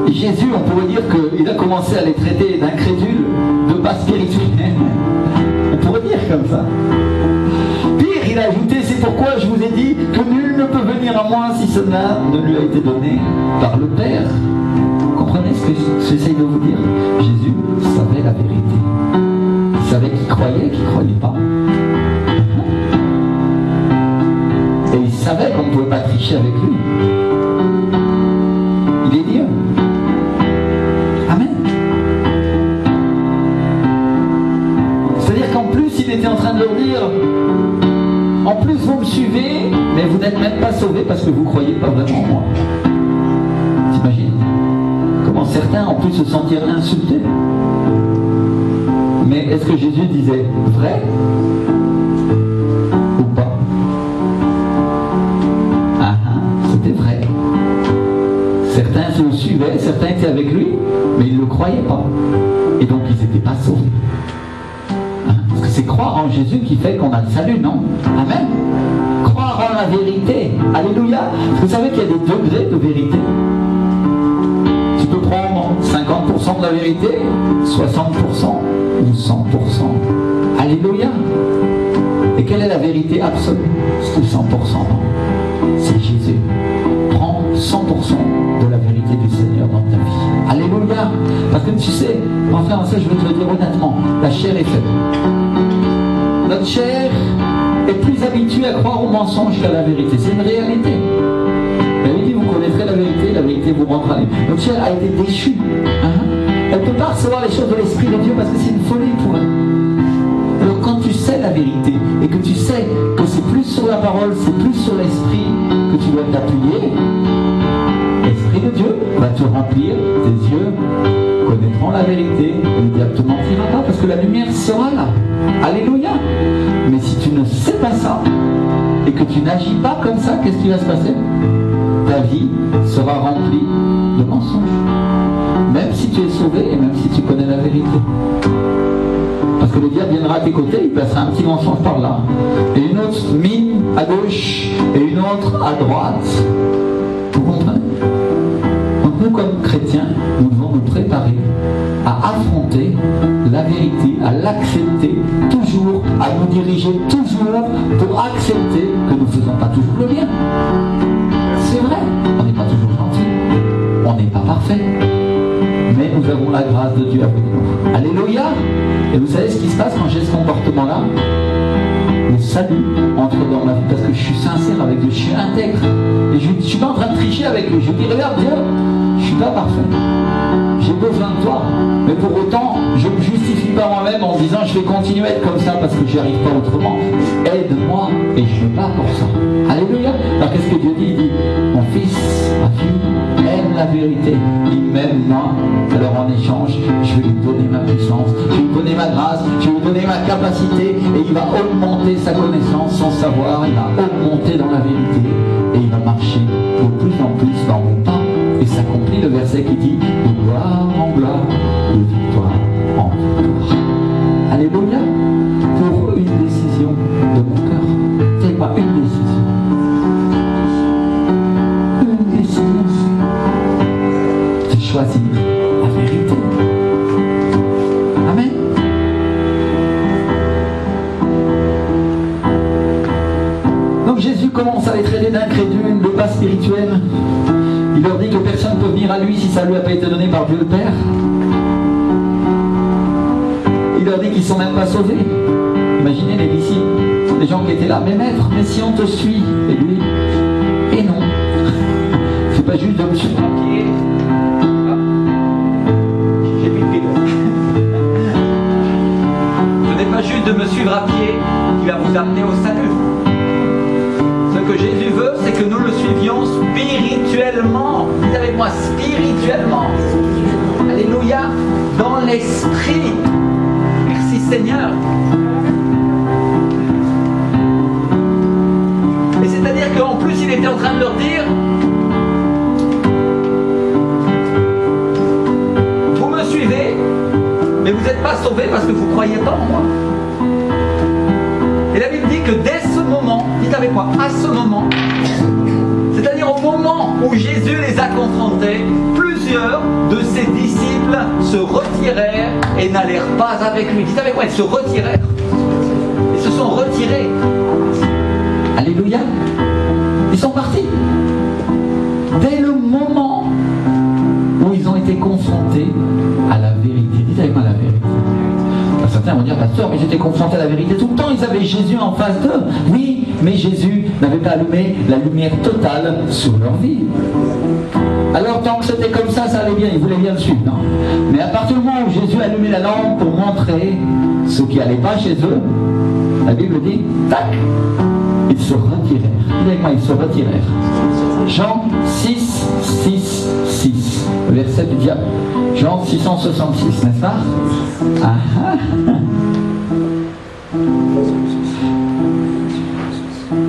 Jésus, on pourrait dire qu'il a commencé à les traiter d'incrédules, de pas spirituels. On pourrait dire comme ça. Pire, il a ajouté, c'est pourquoi je vous ai dit que nul ne peut venir à moi si cela ne lui a été donné par le Père. Vous comprenez ce que j'essaye de vous dire? Jésus savait la vérité. Il savait qui croyait, qui ne croyait pas. Et il savait qu'on ne pouvait pas tricher avec lui. Il est Dieu. Il était en train de leur dire, en plus vous me suivez, mais vous n'êtes même pas sauvés parce que vous ne croyez pas vraiment en moi. T'imagines? Comment certains ont pu se sentir insultés. Mais est-ce que Jésus disait vrai ou pas? C'était vrai. Certains le suivaient, certains étaient avec lui, mais ils ne le croyaient pas. Et donc ils n'étaient pas sauvés. Parce que c'est croire en Jésus qui fait qu'on a le salut, non? Amen. Croire en la vérité. Alléluia. Parce que vous savez qu'il y a des degrés de vérité. Tu peux prendre 50% de la vérité, 60% ou 100%. Alléluia. Et quelle est la vérité absolue? C'est 100%. C'est Jésus. Prends 100% de la vérité du Seigneur dans ta vie. Alléluia. Parce que tu sais, mon frère, ça je veux te le dire honnêtement, la chair est faible. Notre chair est plus habituée à croire aux mensonges qu'à la vérité. C'est une réalité. La vérité, vous connaîtrez la vérité vous rendra libre. Notre chair a été déchue. Elle ne peut pas recevoir les choses de l'Esprit de Dieu parce que c'est une folie pour elle. Alors quand tu sais la vérité et que tu sais que c'est plus sur la parole, c'est plus sur l'Esprit que tu dois t'appuyer, l'Esprit de Dieu va te remplir, tes yeux connaîtront la vérité et le diable ne te mentira pas parce que la lumière sera là. Alléluia. Mais si tu ne sais pas ça et que tu n'agis pas comme ça, qu'est-ce qui va se passer? Ta vie sera remplie de mensonges. Même si tu es sauvé et même si tu connais la vérité. Parce que le diable viendra à tes côtés, il passera un petit mensonge par là. Et une autre mine à gauche et une autre à droite. Vous comprenez? Donc nous, comme chrétiens, nous devons nous préparer à affronter la vérité, à l'accepter toujours, à nous diriger toujours pour accepter que nous ne faisons pas toujours le bien. C'est vrai, on n'est pas toujours gentil, on n'est pas parfait. Mais nous avons la grâce de Dieu avec nous. Alléluia. Et vous savez ce qui se passe quand j'ai ce comportement-là? Le salut entre dans ma vie parce que je suis sincère avec Dieu, je suis intègre. Et je ne suis pas en train de tricher avec lui. Je dis, regarde Dieu, je ne suis pas parfait. J'ai besoin de toi. Mais pour autant, je ne me justifie pas moi-même en disant je vais continuer à être comme ça parce que j'y arrive pas autrement. Aide-moi et je me bats pour ça. Alléluia. Alors qu'est-ce que Dieu dit? Il dit, mon fils, ma fille, aime la vérité. Il m'aime moi. Alors en échange, je vais lui donner ma puissance, je vais lui donner ma grâce, je vais lui donner ma capacité et il va augmenter sa connaissance, son savoir, il va augmenter dans la vérité et il va marcher de plus en plus dans mon pas. Et s'accomplit le verset qui dit de gloire en gloire, de victoire en victoire. Alléluia. Pour une décision de mon cœur. C'est pas une décision. Une décision. C'est choisir la vérité. Amen. Donc Jésus commence à les traiter d'incrédules, de pas spirituels. Il leur dit que personne ne peut venir à lui si ça ne lui a pas été donné par Dieu le Père. Il leur dit qu'ils ne sont même pas sauvés. Imaginez les disciples, les gens qui étaient là. Mais maître, mais si on te suit, et lui, et non. C'est pas juste de me suivre à pied. J'ai mis le pied. Ce n'est pas juste de me suivre à pied qui va vous amener au salut. Ce que Jésus veut, c'est que nous le suivions spirituellement. Dites avec moi, spirituellement. Alléluia. Dans l'esprit. Merci Seigneur. Et c'est-à-dire qu'en plus, il était en train de leur dire, vous me suivez, mais vous n'êtes pas sauvés parce que vous ne croyez pas en moi. Et la Bible dit que dès ce moment, dites avec moi, à ce moment, c'est-à-dire au moment où Jésus les a confrontés, plusieurs de ses disciples se retirèrent et n'allèrent pas avec lui. Dites avec moi, ils se retirèrent. Ils se sont retirés. Alléluia. Ils sont partis. Dès le moment où ils ont été confrontés à la vérité. Dites avec moi la vérité. Certains vont dire, pasteur, mais j'étais confronté à la vérité tout le temps, ils avaient Jésus en face d'eux. Oui, mais Jésus n'avait pas allumé la lumière totale sur leur vie. Alors tant que c'était comme ça, ça allait bien, ils voulaient bien le suivre. Non, mais à partir du moment où Jésus allumait la lampe pour montrer ce qui n'allait pas chez eux, la Bible dit, tac, ils se retirèrent. Dis avec moi, ils se retirèrent. Jean 6, 6, 6. verset du diable. Jean 666, n'est-ce pas?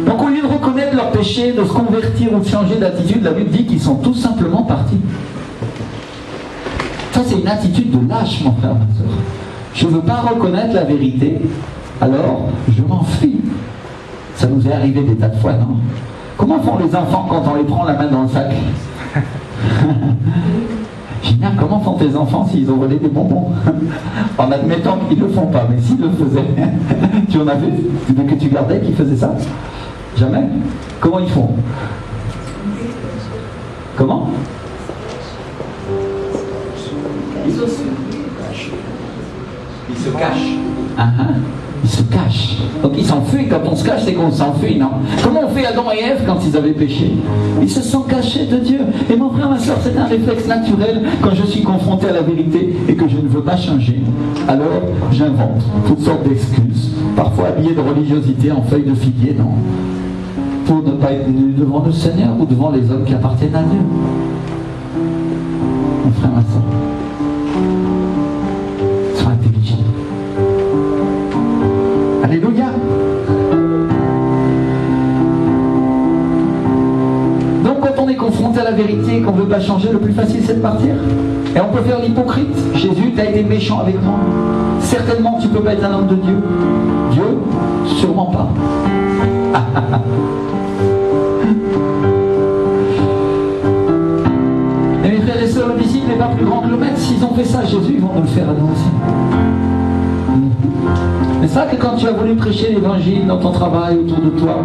Donc au lieu de reconnaître leur péché, de se convertir ou de changer d'attitude, la Bible dit qu'ils sont tout simplement partis. Ça c'est une attitude de lâche, mon frère, ma soeur. Je ne veux pas reconnaître la vérité, alors je m'enfuis. Ça nous est arrivé des tas de fois, non? Comment font les enfants quand on les prend la main dans le sac? Génial, comment font tes enfants s'ils ont volé des bonbons? En admettant qu'ils ne le font pas, mais s'ils le faisaient, tu en as vu que tu gardais qu'ils faisaient ça? Jamais? Comment ils font? Comment? Ils se cachent. Ils se cachent. Donc ils s'enfuient. Quand on se cache, c'est qu'on s'enfuit, non? Comment on fait Adam et Ève quand ils avaient péché? Ils se sont cachés de Dieu. Et mon frère, ma soeur, c'est un réflexe naturel quand je suis confronté à la vérité et que je ne veux pas changer. Alors, j'invente toutes sortes d'excuses, parfois habillées de religiosité en feuilles de figuier, non? Pour ne pas être venu devant le Seigneur ou devant les hommes qui appartiennent à Dieu. Mon frère, ma soeur, sois intelligent. Alléluia. Donc quand on est confronté à la vérité et qu'on ne veut pas changer, le plus facile c'est de partir. Et on peut faire l'hypocrite. Jésus, tu as été méchant avec moi. Certainement tu ne peux pas être un homme de Dieu. Dieu, sûrement pas. Et mes frères et sœurs, le disciple n'est pas plus grand que le maître. S'ils ont fait ça à Jésus, ils vont nous le faire à nous aussi. C'est ça que quand tu as voulu prêcher l'évangile dans ton travail, autour de toi,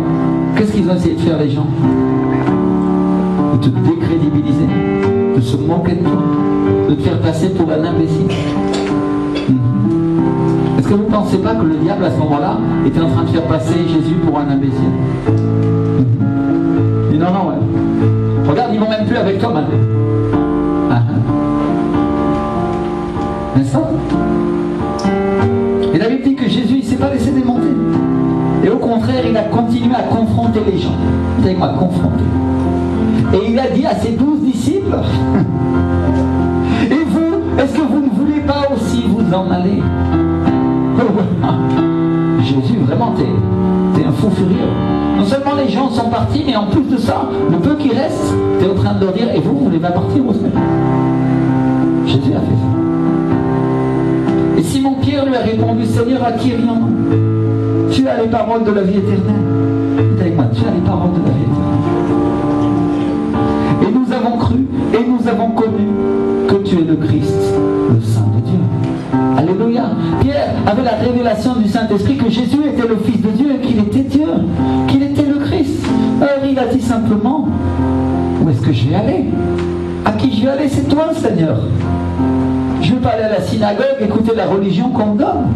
qu'est-ce qu'ils ont essayé de faire les gens? De te décrédibiliser, de se moquer de toi, de te faire passer pour un imbécile. Est-ce que vous ne pensez pas que le diable à ce moment-là était en train de faire passer Jésus pour un imbécile? Il dit non, non, ouais. Regarde, ils ne vont même plus avec toi maintenant. N'est-ce pas? Et la Bible dit que Jésus, il ne s'est pas laissé démonter. Et au contraire, il a continué à confronter les gens. Vous savez quoi, confronter. Et il a dit à ses 12 disciples, et vous, est-ce que vous ne voulez pas aussi vous en aller? Jésus, vraiment, t'es un fou furieux. Non seulement les gens sont partis, mais en plus de ça, le peu qui reste, t'es en train de leur dire, et vous voulez pas partir aussi? Jésus a fait ça. Et Simon-Pierre lui a répondu, Seigneur, à qui rions-nous? Tu as les paroles de la vie éternelle. Dites avec moi, tu as les paroles de la vie éternelle. Et nous avons cru, et nous avons connu que tu es le Christ, le Saint de Dieu. Alléluia. Pierre avait la révélation du Saint-Esprit que Jésus était le Fils de Dieu et qu'il était Dieu, qu'il était le Christ. Alors il a dit simplement, où est-ce que je vais aller? À qui je vais aller? C'est toi, Seigneur. Je ne vais pas aller à la synagogue, écouter la religion qu'on me donne.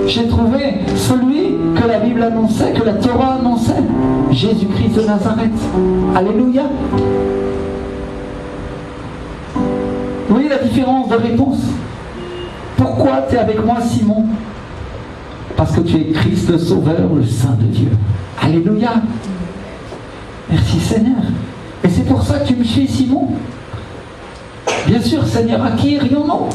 J'ai trouvé celui que la Bible annonçait, que la Torah annonçait, Jésus-Christ de Nazareth. Alléluia. Vous voyez la différence de réponse? Pourquoi tu es avec moi, Simon? Parce que tu es Christ le Sauveur, le Saint de Dieu. Alléluia. Merci Seigneur. Et c'est pour ça que tu me suis, Simon? Bien sûr, Seigneur, à qui rions-nous?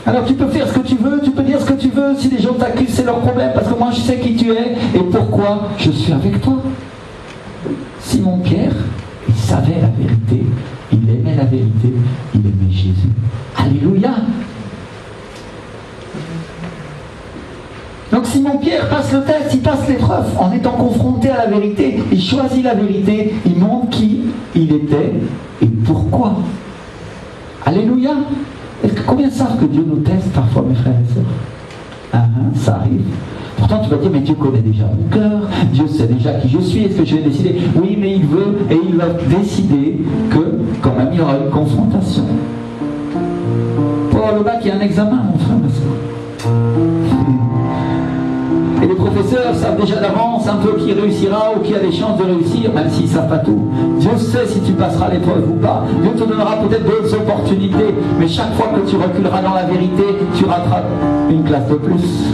Alors tu peux faire ce que tu veux, tu peux dire ce que tu veux, si les gens t'accusent, c'est leur problème, parce que moi je sais qui tu es et pourquoi je suis avec toi. Simon-Pierre, il savait la vérité, il aimait la vérité, il aimait Jésus. Alléluia. Donc Simon-Pierre passe le test, il passe l'épreuve, en étant confronté à la vérité, il choisit la vérité, il montre qui il était et pourquoi. Alléluia. Combien savent que Dieu nous teste parfois, mes frères et sœurs? Ça arrive. Pourtant tu vas dire, mais Dieu connaît déjà mon cœur, Dieu sait déjà qui je suis, est-ce que je vais décider? Oui, mais il veut et il va décider que quand même il y aura une confrontation. Pour le bac, il y a un examen, mon frère, ma soeur. Et les professeurs savent déjà d'avance un peu qui réussira ou qui a des chances de réussir, même s'ils ne savent pas tout. Dieu sait si tu passeras l'épreuve ou pas. Dieu te donnera peut-être d'autres opportunités, mais chaque fois que tu reculeras dans la vérité, tu rateras une classe de plus.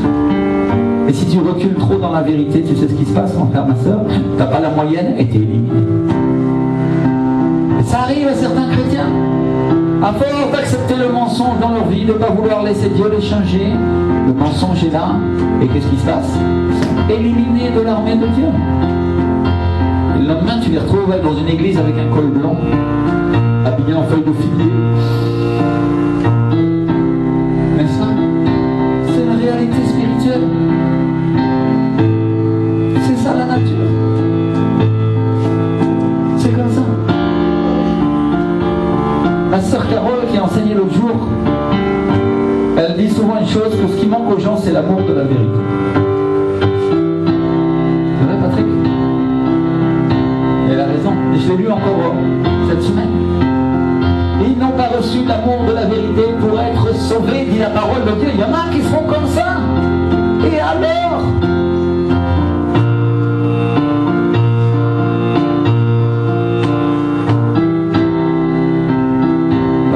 Et si tu recules trop dans la vérité, tu sais ce qui se passe, mon frère, ma soeur? Tu n'as pas la moyenne et tu es éliminé. Et Ça arrive à certains chrétiens. À force d'accepter le mensonge dans leur vie, de ne pas vouloir laisser Dieu les changer, le mensonge est là, et qu'est-ce qui se passe? Ils sont éliminés de l'armée de Dieu. Et le lendemain, tu les retrouves dans une église avec un col blanc, habillé en feuilles de figuier. Mais ça, c'est la réalité spirituelle. C'est ça la nature. C'est comme ça. Ma sœur Carole qui a enseigné l'autre jour, elle dit souvent une chose, que ce qui manque aux gens c'est l'amour de la vérité. C'est vrai Patrick? Elle a raison, et je l'ai lu encore cette semaine. Et ils n'ont pas reçu l'amour de la vérité pour être sauvés, dit la parole de Dieu. Il y en a qui font comme ça. Et alors?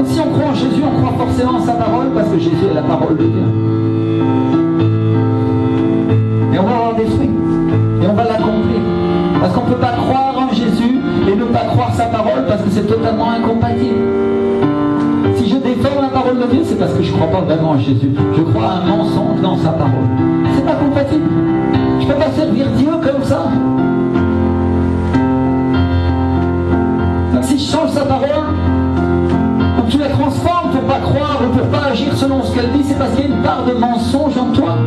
Si on croit en Jésus, on croit forcément en sa parole parce que Jésus est la parole de Dieu. Et on va avoir des fruits. Et on va l'accomplir. Parce qu'on ne peut pas croire en Jésus et ne pas croire sa parole parce que c'est totalement incompatible. Si je défends la parole de Dieu, c'est parce que je ne crois pas vraiment en Jésus. Je crois à un mensonge dans sa parole. C'est pas compatible. Je ne peux pas servir Dieu comme ça. Donc si je change sa parole, tu la transformes pour ne pas croire ou pour ne pas agir selon ce qu'elle dit, c'est parce qu'il y a une part de mensonge en toi.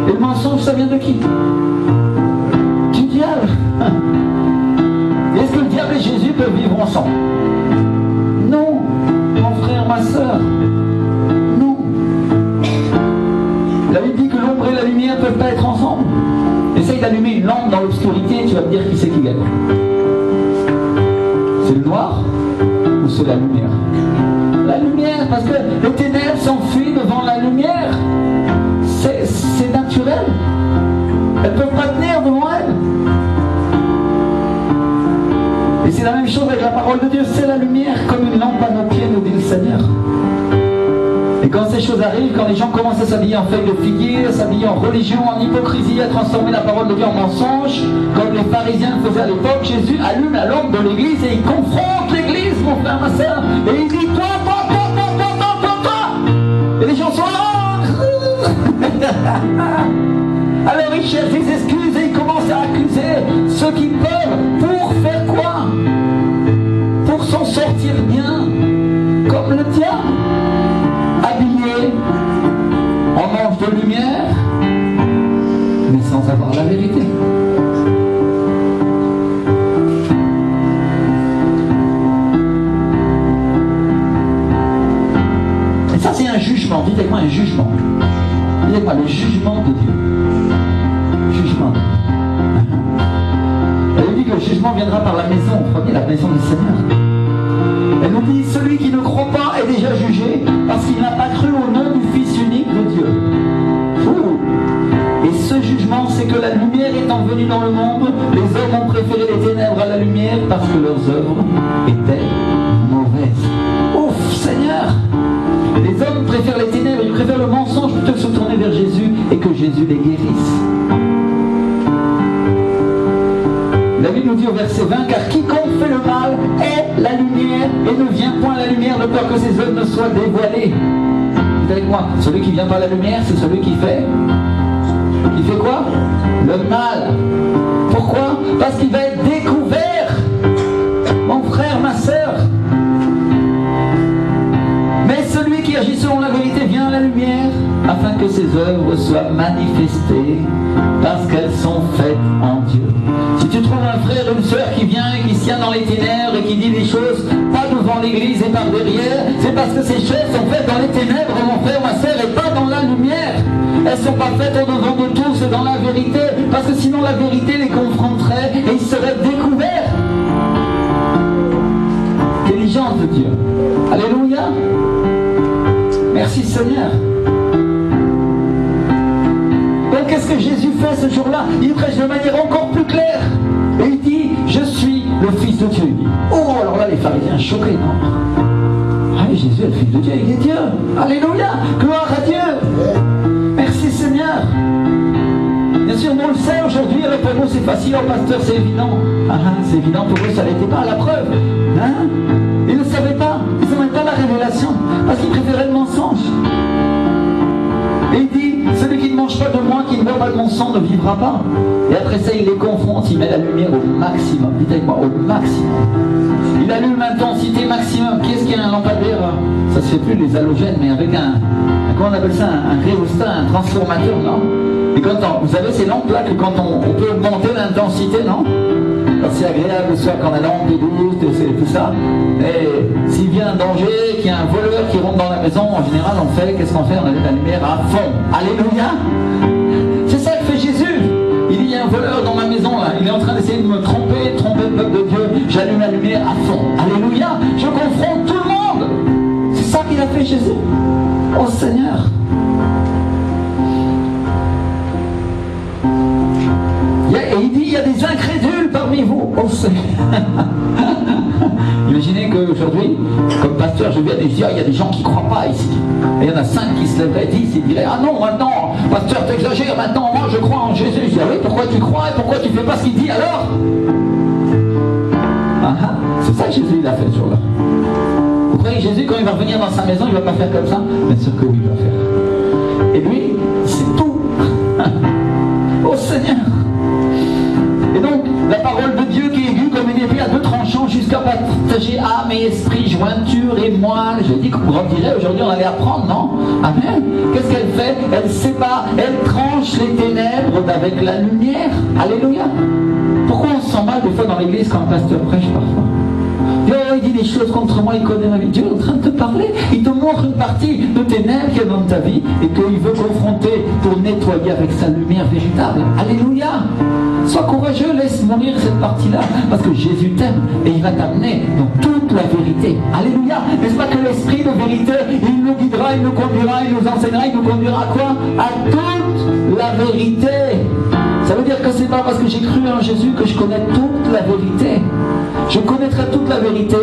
Et le mensonge, ça vient de qui? Du diable. Est-ce que le diable et Jésus peuvent vivre ensemble? Non, mon frère, ma soeur. Non. La Bible dit que l'ombre et la lumière ne peuvent pas être ensemble. Essaye d'allumer une lampe dans l'obscurité et tu vas me dire qui c'est qui gagne. C'est le noir ou c'est la lumière? La lumière, parce que les ténèbres s'enfuient devant la lumière. C'est naturel. Elles ne peuvent pas tenir devant elles. Et c'est la même chose avec la parole de Dieu. C'est la lumière comme une lampe à nos pieds, nous dit le Seigneur. Et quand ces choses arrivent, quand les gens commencent à s'habiller en feuilles de figuier, à s'habiller en religion, en hypocrisie, à transformer la parole de Dieu en mensonge, comme les pharisiens le faisaient à l'époque, Jésus allume la lampe de l'église et il confronte l'église, mon frère, ma soeur, et il dit toi. Et les gens sont là. Alors il cherche des excuses et il commence à accuser ceux qui peuvent. Pour faire quoi? Pour s'en sortir bien, comme le diable. Habillé en ange de lumière, mais sans avoir la vérité. Et ça c'est un jugement, dites avec moi un jugement. Dites avec moi le jugement de Dieu. Jugement. Elle dit que le jugement viendra par la maison, prenez la maison du Seigneur. Elle nous dit, celui qui ne croit pas est déjà jugé parce qu'il n'a pas cru au nom du Fils unique de Dieu. Et ce jugement, c'est que la lumière étant venue dans le monde, les hommes ont préféré les ténèbres à la lumière parce que leurs œuvres étaient mauvaises. Ouf, Seigneur! Les hommes préfèrent les ténèbres, ils préfèrent le mensonge plutôt que de se tourner vers Jésus et que Jésus les guérisse. La Bible nous dit au verset 20, car quiconque fait le mal est la lumière et ne vient point à la lumière de peur que ses œuvres ne soient dévoilées. Dites avec moi, celui qui vient par la lumière, c'est celui qui fait quoi? Le mal. Pourquoi? Parce qu'il va être découvert. Mon frère, ma soeur. Mais celui qui agit selon la vérité vient à la lumière afin que ses œuvres soient manifestées parce qu'elles sont faites en Dieu. Si tu trouves un frère ou une sœur qui vient et qui se tient dans les ténèbres et qui dit des choses pas devant l'église et par derrière, c'est parce que ces choses sont faites dans les ténèbres, mon frère, ma sœur, et pas dans la lumière. Elles ne sont pas faites au devant de tous et dans la vérité, parce que sinon la vérité les confronterait et ils seraient découverts. Intelligence de Dieu. Alléluia. Merci Seigneur. Donc qu'est-ce que Jésus fait ce jour-là? Il prêche de manière encore plus claire. Et il dit, je suis le Fils de Dieu. Il dit, oh, alors là les pharisiens choqués, non? Ah mais Jésus est le Fils de Dieu, il est Dieu. Alléluia. Gloire à Dieu. Merci Seigneur. Bien sûr, nous le sait aujourd'hui avec la c'est facile, oh pasteur, c'est évident. Ah, c'est évident, pour eux, ça n'était pas. La preuve, hein? Ils ne savaient pas, ils n'avaient pas la révélation, parce qu'ils préféraient le mensonge. Et il dit, celui qui ne mange pas de moi, qui ne boit pas de mon sang, ne vivra pas. Et après ça, il les confronte, il met la lumière au maximum. Dites avec moi, au maximum. Il allume l'intensité maximum. Qu'est-ce qu'il y a un lampadaire? Ça se fait plus les halogènes, mais avec comment on appelle ça, un rhéostat, un transformateur, non? Et quand vous savez, ces lampes-là, que quand on peut augmenter l'intensité, non? Alors c'est agréable le soir quand la lampe est douce, tout ça. Et s'il vient un danger, qu'il y a un voleur qui rentre dans la maison, en général, qu'est-ce qu'on fait? On allume la lumière à fond. Alléluia! C'est ça que fait Jésus. Il dit, il y a un voleur dans ma maison, là. Il est en train d'essayer de me tromper le peuple de Dieu. J'allume la lumière à fond. Alléluia! Je confronte tout le monde. C'est ça qu'il a fait Jésus. Oh Seigneur! Et il dit, il y a des incrédules parmi vous. Oh Seigneur. Imaginez qu'aujourd'hui, comme pasteur, je viens et je dis, il y a des gens qui ne croient pas ici. Et il y en a 5 qui se lèveraient, 10, et diraient, ah non, maintenant, pasteur, t'exagères, maintenant, moi je crois en Jésus. Je dis, ah oui, pourquoi tu crois et pourquoi tu ne fais pas ce qu'il dit alors? C'est ça que Jésus il a fait ce jour-là. Vous croyez que Jésus, quand il va revenir dans sa maison, il ne va pas faire comme ça? Bien sûr que oui, il va faire. Et lui, c'est tout. Oh Seigneur! Et donc, la parole de Dieu qui est aiguë comme une épée à 2 tranchants jusqu'à partager âme et esprit, jointure et moelle. J'ai dit qu'on dirait aujourd'hui on allait apprendre, non? Amen. Qu'est-ce qu'elle fait? Elle sépare, elle tranche les ténèbres avec la lumière. Alléluia. Pourquoi on se sent mal des fois dans l'église quand un pasteur prêche parfois? Oh, il dit des choses contre moi, il connaît ma vie. Dieu est en train de te parler. Il te montre une partie de ténèbres qu'il y a dans ta vie et qu'il veut confronter pour nettoyer avec sa lumière véritable. Alléluia. Sois courageux, laisse mourir cette partie-là, parce que Jésus t'aime et il va t'amener dans toute la vérité. Alléluia. N'est-ce pas que l'esprit de vérité, il nous guidera, il nous conduira, il nous enseignera, il nous conduira à quoi? À toute la vérité. Ça veut dire que c'est pas parce que j'ai cru en Jésus que je connais toute la vérité. Je connaîtrai toute la vérité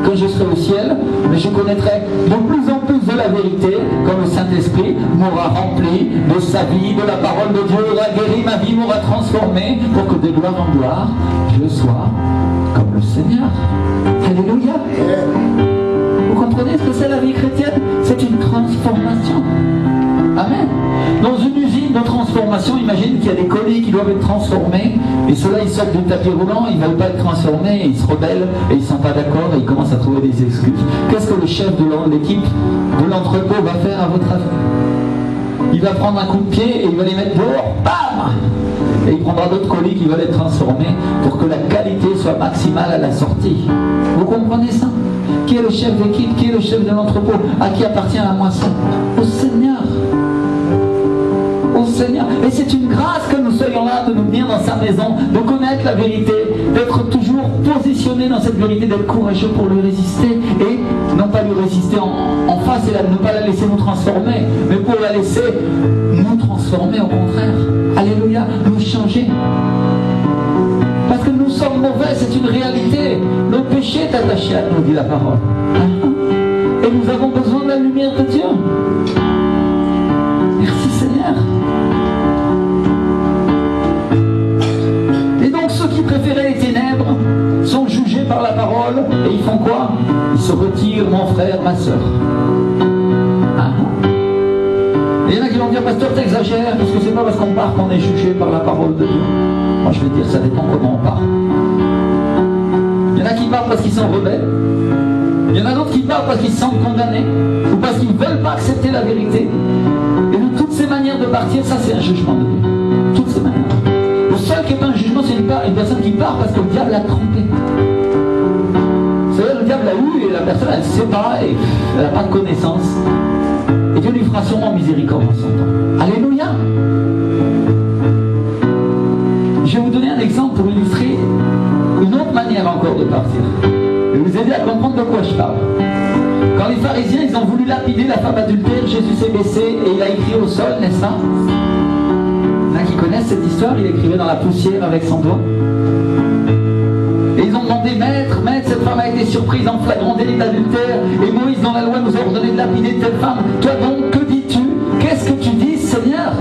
quand je serai au ciel, mais je connaîtrai de plus en plus de la vérité quand le Saint-Esprit m'aura rempli de sa vie, de la parole de Dieu, aura guéri ma vie, m'aura transformé pour que de gloire en gloire, je sois comme le Seigneur. Alléluia. Vous comprenez ce que c'est la vie chrétienne? C'est une transformation. Amen. Dans une usine de transformation, imagine qu'il y a des colis qui doivent être transformés, et ceux-là ils sortent du tapis roulant, ils ne veulent pas être transformés, et ils se rebellent, et ils ne sont pas d'accord, et ils commencent à trouver des excuses. Qu'est-ce que le chef de l'équipe de l'entrepôt va faire à votre avis? Il va prendre un coup de pied, et il va les mettre dehors, bam! Et il prendra d'autres colis qui veulent être transformés pour que la qualité soit maximale à la sortie. Vous comprenez ça? Qui est le chef d'équipe? Qui est le chef de l'entrepôt? À qui appartient la moisson? Au Seigneur. Au Seigneur. Et c'est une grâce que nous soyons là, de nous venir dans sa maison, de connaître la vérité, d'être toujours positionné dans cette vérité, d'être courageux pour lui résister, et non pas lui résister en face et ne pas la laisser nous transformer, mais pour la laisser nous transformer au contraire. Alléluia, nous changer. Parce que nous sommes mauvais, c'est une réalité. Le péché est attaché à nous, dit la parole. Et nous avons besoin de la lumière de Dieu. Merci Seigneur. Et donc ceux qui préféraient les ténèbres sont jugés par la parole, et ils font quoi? Ils se retirent, mon frère, ma soeur. Et il y en a qui vont dire, pasteur, t'exagères, parce que c'est pas parce qu'on part qu'on est jugé par la parole de Dieu. Moi je vais dire, ça dépend comment on part. Il y en a qui partent parce qu'ils sont rebelles. Il y en a d'autres qui partent parce qu'ils se sentent condamnés, ou parce qu'ils ne veulent pas accepter la vérité. Et de toutes ces manières de partir, ça c'est un jugement de Dieu. Toutes ces manières. Le seul qui est pas un jugement, c'est une personne qui part parce que le diable l'a trompé. C'est-à-dire le diable l'a eu et la personne elle ne sait pas et elle n'a pas de connaissance. Et Dieu lui fera sûrement miséricorde en son temps. Alléluia. Je vais vous donner un exemple pour illustrer une autre manière encore de partir. Je vais vous aider à comprendre de quoi je parle. Quand les pharisiens ils ont voulu lapider la femme adultère, Jésus s'est baissé et il a écrit au sol, n'est-ce pas? Il y en a qui connaissent cette histoire, il écrivait dans la poussière avec son doigt. Et ils ont demandé, maître, cette femme a été surprise en flagrant délit d'adultère, et Moïse dans la loi nous a ordonné de lapider telle femme. Toi donc, que dis-tu? Qu'est-ce que tu dis, Seigneur?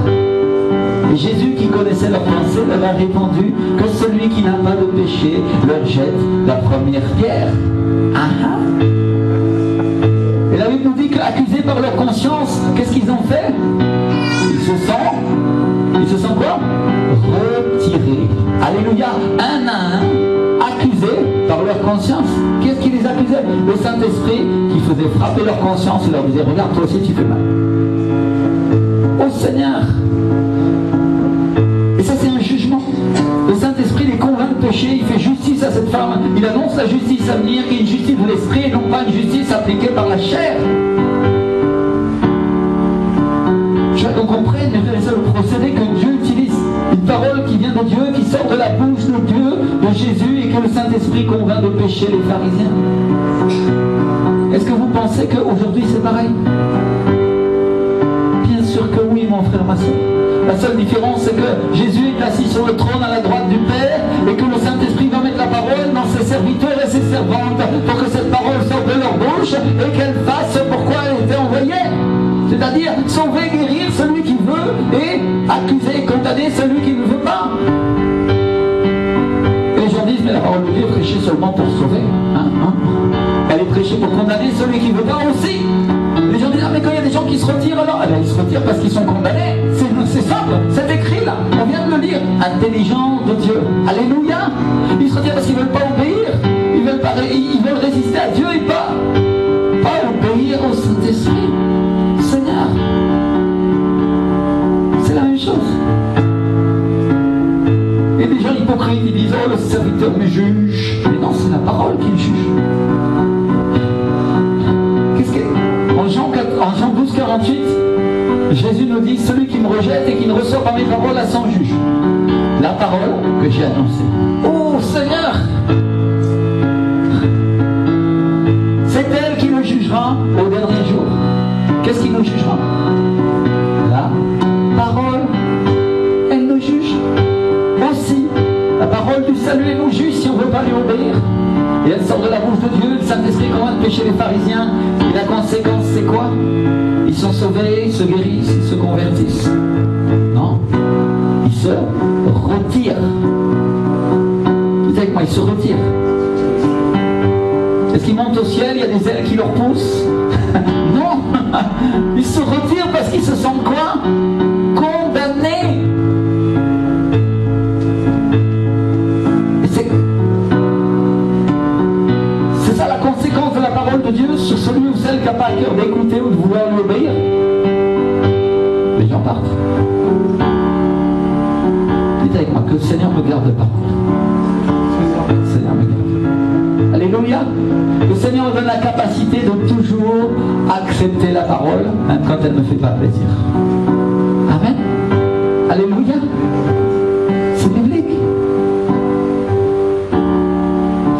Et Jésus, qui connaissait leurs pensées, leur a répondu que celui qui n'a pas de péché leur jette la première pierre. Et la Bible nous dit qu'accusés par leur conscience, qu'est-ce qu'ils ont fait? Ils se sont quoi? Retirés. Alléluia. Un à un, accusés par leur conscience. Qu'est-ce qui les accusait? Le Saint-Esprit qui faisait frapper leur conscience et leur disait, regarde, toi aussi tu fais mal. Oh Seigneur. Et ça c'est un jugement. Le Saint-Esprit les convainc de péché, il fait justice à cette femme. Il annonce la justice à venir, qui est une justice de l'esprit et non pas une justice appliquée par la chair. Je veux qu'on comprenne, mes frères et sœurs, le procédé que Dieu utilise. Une parole qui vient de Dieu, qui sort de la bouche de Dieu, de Jésus, et que le Saint-Esprit convainc de péché les pharisiens. Est-ce que vous pensez qu'aujourd'hui c'est pareil? Bien sûr que oui, mon frère, ma soeur. La seule différence, c'est que Jésus est assis sur le trône à la droite du Père et que le Saint-Esprit va mettre la parole dans ses serviteurs et ses servantes pour que cette parole sorte de leur bouche et qu'elle fasse pourquoi elle était envoyée. C'est-à-dire sauver, guérir celui qui veut et accuser, condamner celui qui ne veut pas. Et les gens disent, mais la parole de Dieu est prêchée seulement pour sauver. Elle est prêchée pour condamner celui qui ne veut pas aussi. Les gens disent, ah mais quand il y a des gens qui se retirent, alors ils se retirent parce qu'ils sont condamnés. C'est simple, c'est écrit là, on vient de le lire. Intelligent de Dieu, alléluia. Ils se retirent parce qu'ils ne veulent pas obéir. Ils veulent résister à Dieu et pas obéir au Saint-Esprit. Seigneur, c'est la même chose. Et des gens hypocrites, ils disent, oh le serviteur me juge. Mais non, c'est la parole qui le juge. En Jean 12, 48, Jésus nous dit, celui qui me rejette et qui ne reçoit pas mes paroles a son juge. La parole que j'ai annoncée. Oh Seigneur, c'est elle qui nous jugera au dernier jour. Qu'est-ce qui nous jugera? La parole, elle nous juge aussi. La parole du salut, elle nous juge si on ne veut pas lui obéir. Et elle sort de la bouche de Dieu, le Saint-Esprit convainc de pécher les pharisiens. Et la conséquence, c'est quoi? Ils sont sauvés, ils se guérissent, ils se convertissent. Non, ils se retirent. Dites avec moi, ils se retirent. Est-ce qu'ils montent au ciel, il y a des ailes qui leur poussent? Non, ils se retirent parce qu'ils se sentent quoi? Condamnés. C'est ça la conséquence de la parole de Dieu sur celui ou celle qui n'a pas à cœur d'écouter ou de vouloir lui obéir. Les gens partent. Dites avec moi que le Seigneur me garde de partir. Le Seigneur me garde. Alléluia. Le Seigneur me donne la capacité de toujours accepter la parole, même quand elle ne me fait pas plaisir. Amen. Alléluia. C'est biblique.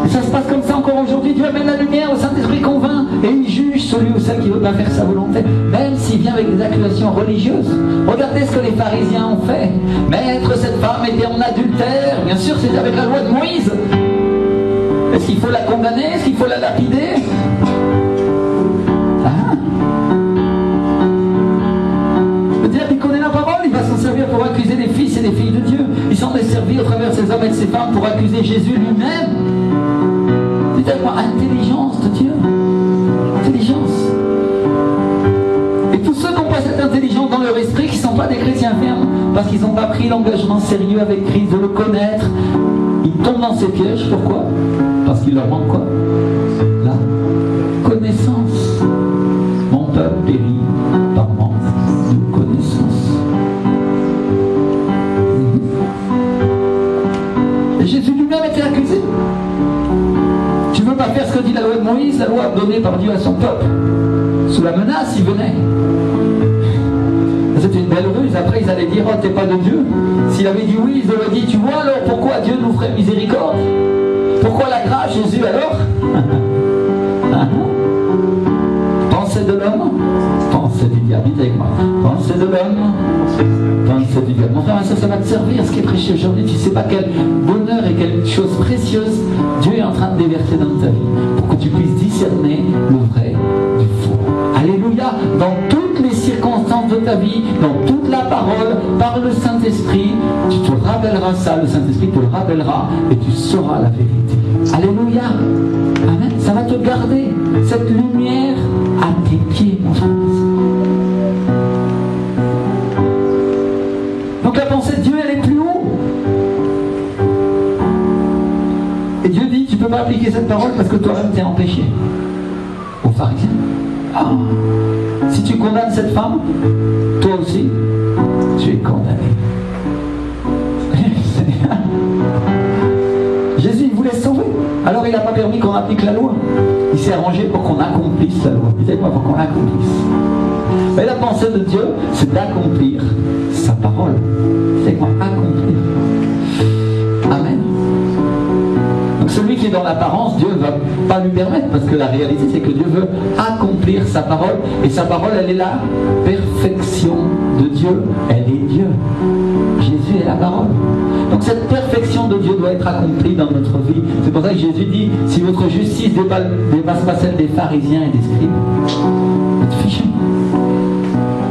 Et ça se passe comme ça encore aujourd'hui. Dieu amène la lumière, le Saint-Esprit convainc et il juge celui ou celle qui ne veut pas faire sa volonté, même s'il vient avec des accusations religieuses. Regardez ce que les pharisiens ont fait. Maître, cette femme était en adultère. Bien sûr, c'est avec la loi de Moïse. Est-ce qu'il faut la condamner? Est-ce qu'il faut la lapider? Le diable, il connaît la parole, il va s'en servir pour accuser les fils et les filles de Dieu. Il s'en est servi au travers de ces hommes et de ces femmes pour accuser Jésus lui-même. C'est tellement intelligence de Dieu. Intelligence. Et tous ceux qui n'ont pas cette intelligence dans leur esprit, qui ne sont pas des chrétiens fermes, parce qu'ils n'ont pas pris l'engagement sérieux avec Christ de le connaître, ils tombent dans ces pièges. Pourquoi? Parce qu'il leur manque quoi? La connaissance. Mon peuple périt par manque de connaissance. Et Jésus lui-même était accusé. Tu ne veux pas faire ce que dit la loi de Moïse, la loi donnée par Dieu à son peuple. Sous la menace, il venait. C'était une belle ruse. Après, ils allaient dire, oh, t'es pas de Dieu. S'il avait dit oui, ils auraient dit, tu vois alors pourquoi Dieu nous ferait miséricorde? Pourquoi la grâce, Jésus, alors? Pensée de l'homme, pensée du diable. Dites avec moi. Pensée de l'homme, pensée du diable. Mon frère, ça va te servir, ce qui est prêché aujourd'hui. Tu ne sais pas quel bonheur et quelle chose précieuse Dieu est en train de déverser dans ta vie pour que tu puisses discerner le vrai du faux. Alléluia. Dans toutes les circonstances de ta vie, dans toute la parole, par le Saint-Esprit. Tu te rappelleras ça, le Saint-Esprit te le rappellera et tu sauras la vérité. Alléluia. Amen. Ça va te garder cette lumière à tes pieds, mon frère. Donc la pensée de Dieu, elle est plus haut. Et Dieu dit, tu ne peux pas appliquer cette parole parce que toi-même t'es empêché. Aux pharisiens. Ah. Si tu condamnes cette femme, toi aussi, tu es condamné. Jésus, il voulait sauver. Alors il n'a pas permis qu'on applique la loi. Il s'est arrangé pour qu'on accomplisse la loi. Dites-moi, pour qu'on l'accomplisse. Mais la pensée de Dieu, c'est d'accomplir sa parole. Dites-moi, accomplir. Amen. Donc celui qui est dans l'apparence, Dieu ne va pas lui permettre, parce que la réalité, c'est que Dieu veut accomplir sa parole. Et sa parole, elle est la perfection de Dieu. Elle est Dieu. Jésus est la parole. Donc cette perfection de Dieu doit être accomplie dans notre vie. C'est pour ça que Jésus dit, si votre justice dépasse pas celle des pharisiens et des scribes, vous êtes fichus.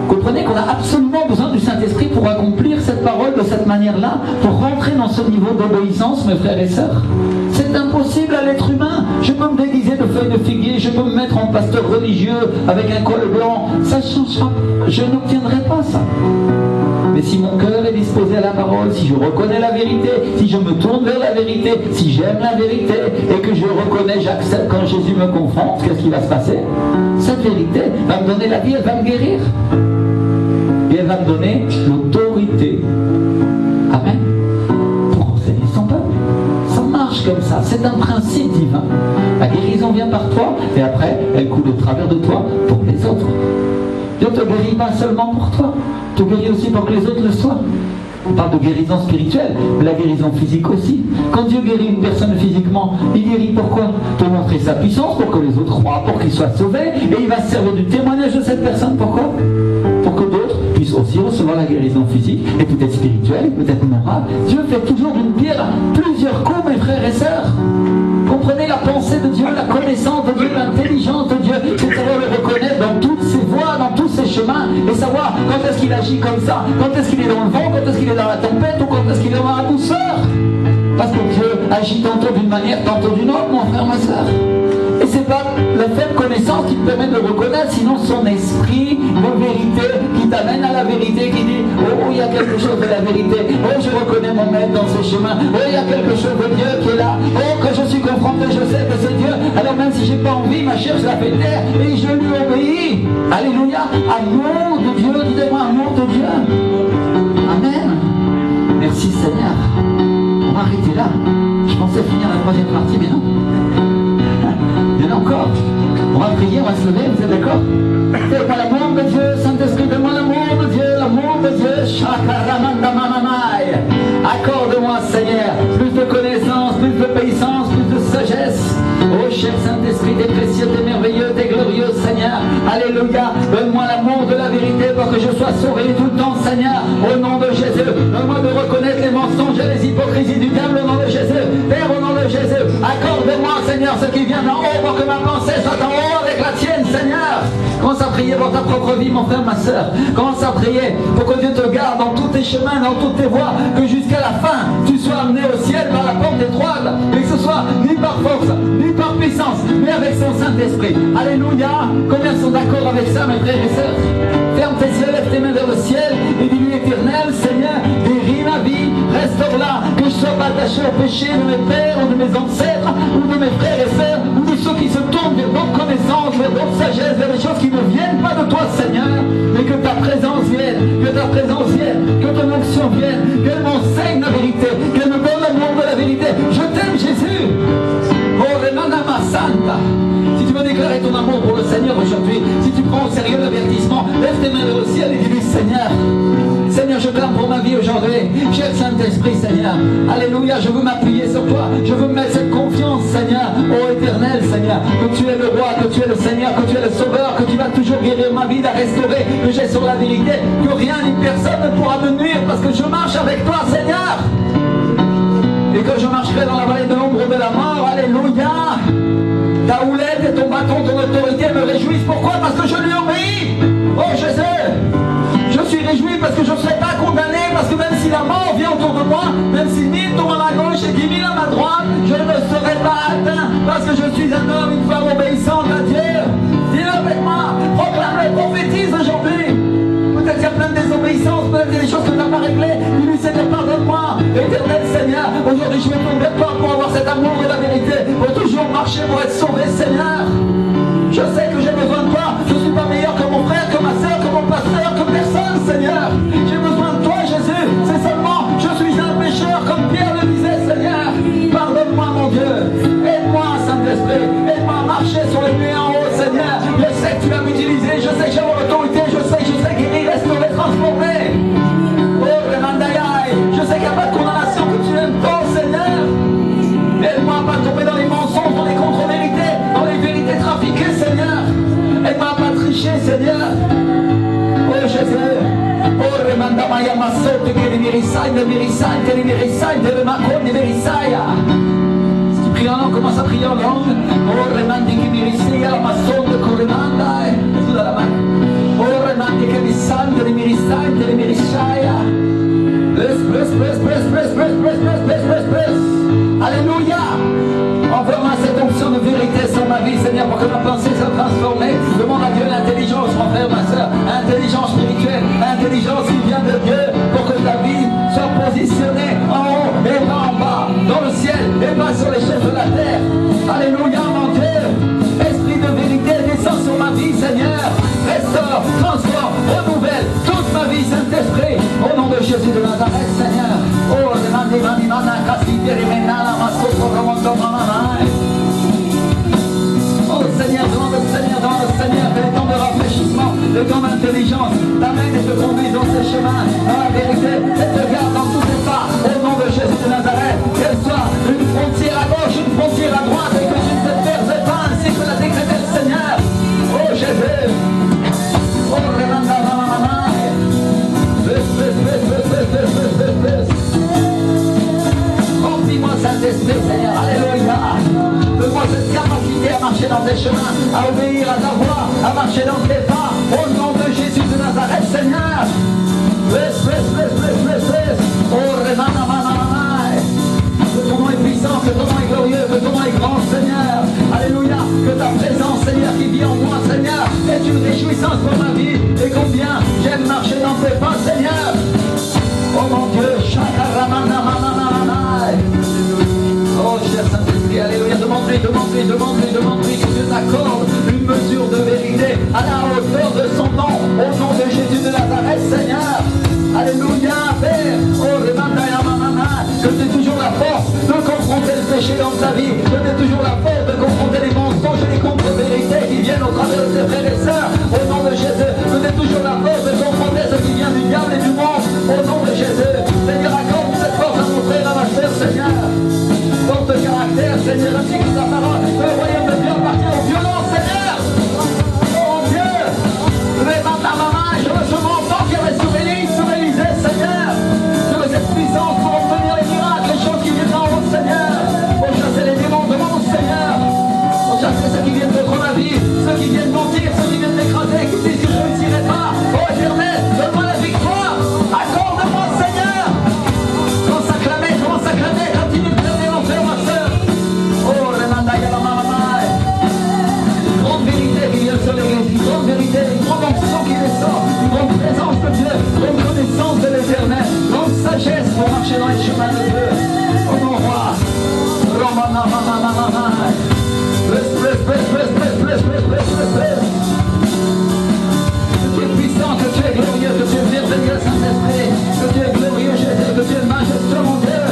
Comprenez qu'on a absolument besoin du Saint-Esprit pour accomplir cette parole de cette manière-là, pour rentrer dans ce niveau d'obéissance, mes frères et sœurs. C'est impossible à l'être humain. Je peux me déguiser de feuilles de figuier, je peux me mettre en pasteur religieux avec un col blanc. Ça ne changera pas. Je n'obtiendrai pas ça. Mais si mon cœur est disposé à la parole, si je reconnais la vérité, si je me tourne vers la vérité, si j'aime la vérité et que je reconnais, j'accepte quand Jésus me confronte, qu'est-ce qui va se passer? Cette vérité va me donner la vie, elle va me guérir. Et elle va me donner l'autorité. Amen. Pour enseigner son peuple. Ça marche comme ça. C'est un principe divin. La guérison vient par toi et après, elle coule au travers de toi pour les autres. Dieu ne te guérit pas seulement pour toi, te guérit aussi pour que les autres le soient. On parle de guérison spirituelle, mais la guérison physique aussi. Quand Dieu guérit une personne physiquement, il guérit pourquoi? Pour montrer sa puissance, pour que les autres croient, pour qu'ils soient sauvés, et il va se servir du témoignage de cette personne. Pourquoi? Pour que d'autres puissent aussi recevoir la guérison physique, et peut-être spirituelle, et peut-être morale. Dieu fait toujours d'une pierre plusieurs coups, mes frères et sœurs. Comprenez la pensée de Dieu, la connaissance de Dieu, l'intelligence de Dieu, c'est de savoir le reconnaître dans toutes ses voies, dans tous ses chemins, et savoir quand est-ce qu'il agit comme ça, quand est-ce qu'il est dans le vent, quand est-ce qu'il est dans la tempête, ou quand est-ce qu'il est dans la douceur. Parce que Dieu agit tantôt d'une manière, tantôt d'une autre, mon frère, ma soeur. Et c'est pas la faible connaissance qui te permet de le reconnaître, sinon son esprit de vérité qui t'amène à la vérité, qui dit oh, il y a quelque chose de la vérité, oh, je reconnais mon maître dans ses chemins, oh, il y a quelque chose de Dieu qui est là, oh, que je suis confronté, je sais que c'est Dieu, alors même si j'ai pas envie, ma chair, je la fais taire et je lui obéis. Alléluia. Amour de Dieu, dites-moi amour de Dieu. Amen. Merci Seigneur. On va arrêter là. Je pensais finir la troisième partie, mais non. Il y en a encore. On va prier, on va se lever, vous êtes d'accord? Fais-moi l'amour de Dieu, Saint-Esprit, donne-moi l'amour de Dieu, l'amour de Dieu. Accorde-moi, Seigneur, plus de connaissance, plus d'obéissance, plus de sagesse. Oh, cher Saint-Esprit, t'es précieux, t'es merveilleux, t'es glorieux, Seigneur. Alléluia. Donne-moi l'amour de la vérité pour que je sois sauvé tout le temps, Seigneur. Au nom de Jésus. Donne-moi de reconnaître les mensonges et les hypocrisies du diable au nom de Jésus. Père, au nom de Jésus. Accorde-moi, Seigneur, ce qui vient d'en haut pour que ma pensée soit en haut avec la tienne, Seigneur. Commence à prier pour ta propre vie, mon frère, ma soeur. Commence à prier pour que Dieu te garde dans tous tes chemins, dans toutes tes voies, que jusqu'à la fin, tu sois amené au ciel par la porte étroite, et que ce soit ni par force, ni par puissance, mais avec son Saint-Esprit. Alléluia. Combien sont d'accord avec ça, mes frères et sœurs? Ferme tes yeux, lève tes mains vers le ciel, et dis-lui, Éternel, Seigneur, guéris ma vie, restaure-la, que je sois pas attaché au péché de mes pères, ou de mes ancêtres, ou de mes frères et sœurs, ou de ceux qui se tournent vers d'autres connaissances, vers d'autres sagesses, vers des choses qui ne viennent pas de toi, Seigneur, mais que ta présence vienne, que ta présence vienne, que ton onction vienne, qu'elle m'enseigne la vérité, qu'elle me donne l'amour de la vérité. Je t'aime, Jésus. Oh, Renanama Santa. Si tu veux déclarer ton amour pour le Seigneur aujourd'hui, si tu prends au sérieux l'avertissement, lève tes mains vers le ciel et dis-lui, Seigneur, Seigneur, je clame pour ma vie aujourd'hui. Cher Saint-Esprit, Seigneur, alléluia, je veux m'appuyer sur toi, je veux mettre cette confiance, Seigneur, ô éternel, Seigneur, que tu es le roi, que tu es le Seigneur, que tu es le sauveur, que tu vas toujours guérir ma vie, la restaurer, que j'ai sur la vérité, que rien ni personne ne pourra me nuire parce que je marche avec toi, Seigneur. Et que je marcherai dans la vallée de l'ombre de la mort, alléluia. Ta houlette et ton bâton, ton autorité me réjouissent. Pourquoi? Parce que je lui obéis. Oh Jésus. suis réjoui parce que je ne serai pas condamné, parce que même si la mort vient autour de moi, même si 1000 tombent à ma gauche et 10 000 à ma droite, je ne serai pas atteint parce que je suis un homme, une femme obéissante à Dieu. Dis-le avec moi, proclame-le, prophétise aujourd'hui. Peut-être qu'il y a plein de désobéissances, peut-être qu'il y a des choses que tu n'as pas réglées. Dis-lui, Seigneur, pardonne-moi. Éternel Seigneur, aujourd'hui je me tourne vers toi pour avoir cet amour de la vérité, pour toujours marcher, pour être sauvé, Seigneur. Je sais que j'ai besoin de toi. Je ne suis pas meilleur que mon frère, que ma soeur, que mon pasteur, que personne, Seigneur. J'ai besoin de toi, Jésus. C'est seulement, je suis un pécheur, comme Pierre le disait, Seigneur. Pardonne-moi, mon Dieu. Aide-moi, Saint-Esprit. Aide-moi à marcher sur les nuées en haut, Seigneur. Je sais que tu vas m'utiliser. Je sais que j'ai mon autorité. Je sais guérir, restaurer, transformer. Oh, Remandayai. Je sais qu'il n'y a pas de condamnation, que tu aimes tant, Seigneur. Aide-moi à ne pas tomber dans les mensonges, dans les contre-vérités, dans les vérités trafiquées, Seigneur. Aide-moi à ne pas tricher, Seigneur. Oh Jésus. Oh Remanda Maya Masote, que les mirissailles, de Macron, des mirissailles. Si tu pries en langue, commence à prier en langue. Oh Remandi qui mirissaille, la Masote, que Remanda. Tout à la main. Oh Remandi que mirissaille, de les mirissailles. Bless. Alléluia. Envoie-moi cette onction de vérité sur ma vie, Seigneur, pour que ma pensée soit transformée. Demande à Dieu l'intelligence, mon frère, ma soeur. Intelligence spirituelle, intelligence qui vient de Dieu, pour que ta vie soit positionnée en haut et pas en bas, dans le ciel et pas sur les chefs de la terre. Alléluia, mon Dieu. Esprit de vérité, descend sur ma vie, Seigneur. Restaure, transforme, renouvelle toute ma vie, Saint-Esprit. Au nom de Jésus de Nazareth, Seigneur. Oh, oh Seigneur, demande au Seigneur que les temps de rafraîchissement, le temps d'intelligence t'amène et te conduise dans ces chemins, dans la vérité, et te garde dans tous tes pas, au nom de Jésus de Nazareth, qu'elle soit une frontière à gauche, une frontière à droite, et que tu ne te perds pas, ainsi que l'a décrété le Seigneur. Oh Jésus, oh remplis-moi Saint-Esprit, Seigneur, alléluia. Donne-moi cette capacité à marcher dans tes chemins, à obéir à ta voix, à marcher dans tes pas, au nom de Jésus de Nazareth, Seigneur. Oh, Remana, que ton nom est puissant, que ton nom est glorieux, que ton nom est grand, Seigneur. Alléluia, que ta présence, Seigneur, qui vit en moi, Seigneur, est une réjouissance pour ma vie. Et combien j'aime marcher dans tes pas, Seigneur. Oh mon Dieu, oh cher Saint-Esprit, alléluia, demande-lui que Dieu t'accorde une mesure de vérité à la hauteur de son nom, au nom de Jésus de Nazareth, Seigneur. Alléluia, Père. Oh, que tu aies toujours la force de confronter le péché dans ta vie, que tu aies toujours la force de confronter les mensonges et les contre-vérités qui viennent au travers de tes frères et sœurs, au nom de Jésus, que tu aies toujours la force de confronter ce qui vient du diable et du monde, au nom de Jésus. Seigneur, accorde cette force à mon frère, à ma sœur, Seigneur. Dans ce caractère, Seigneur, ainsi que ta parole, que le royaume de Dieu appartient aux violents, Seigneur. Oh Dieu, je veux ce montant qui avait sur Élisée, Seigneur. Je veux cette puissance pour obtenir les miracles, les choses qui viennent en haut, Seigneur. Pour chasser les démons de mon Seigneur. Pour chasser ceux qui viennent contre ma vie, ceux qui viennent mentir, ceux qui viennent m'écraser, qui disent que je ne réussirai pas. Oh Éternel, donne-moi la victoire. Accorde-moi, Seigneur. Commence à clamer, continue de clamer, mon frère, ma soeur. Oh, Remandaya, la maman. Une grande vérité qui vient sur l'église, une grande vérité, une grande onction qui descend, une grande présence de Dieu, une connaissance de l'éternel, une grande sagesse pour marcher dans les chemins de Dieu. Oh mon roi, que tu es puissant, que tu es glorieux, que tu es merveilleux, Saint-Esprit, que tu es glorieux, Jésus, que tu es majestueux, mon Dieu.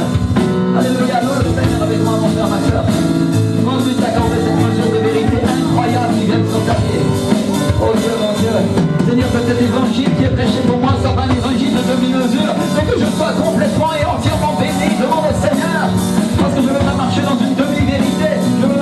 Alléluia, loue le Seigneur avec moi, mon frère, ma soeur. Demande-lui d'accorder cette mesure de vérité incroyable qui vient sur ta vie. Oh Dieu, mon Dieu. Seigneur, que cet évangile qui est prêché pour moi soit pas un évangile de demi-mesure, mais que je sois complètement et entièrement béni devant le Seigneur. Parce que je ne veux pas marcher dans une demi-vérité, je veux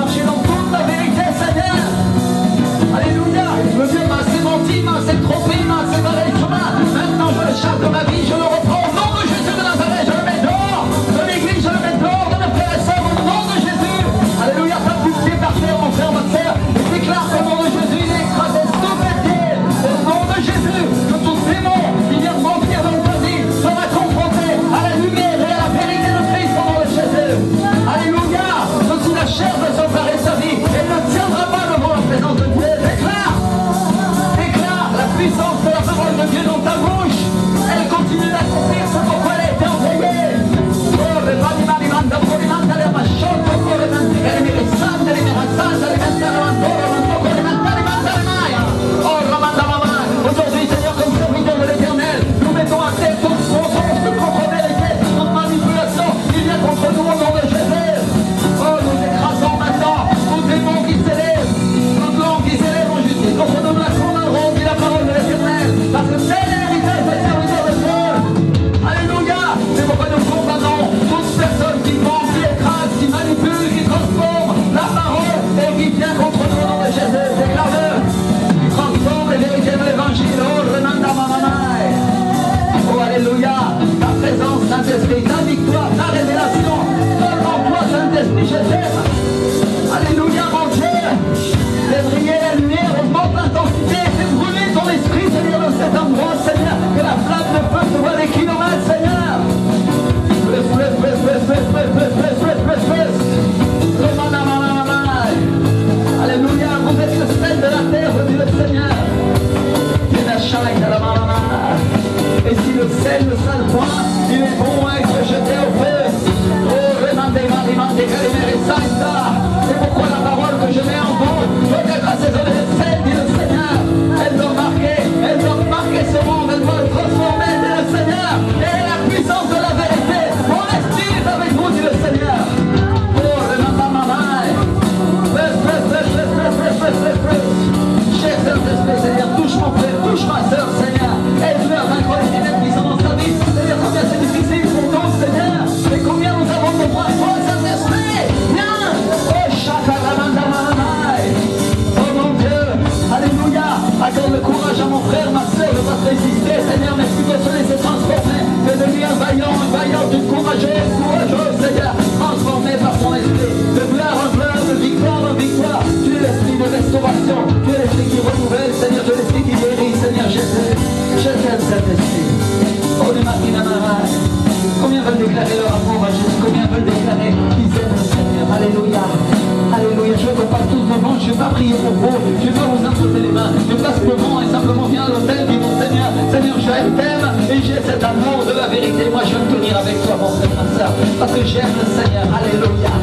parce que j'aime le Seigneur. Alléluia.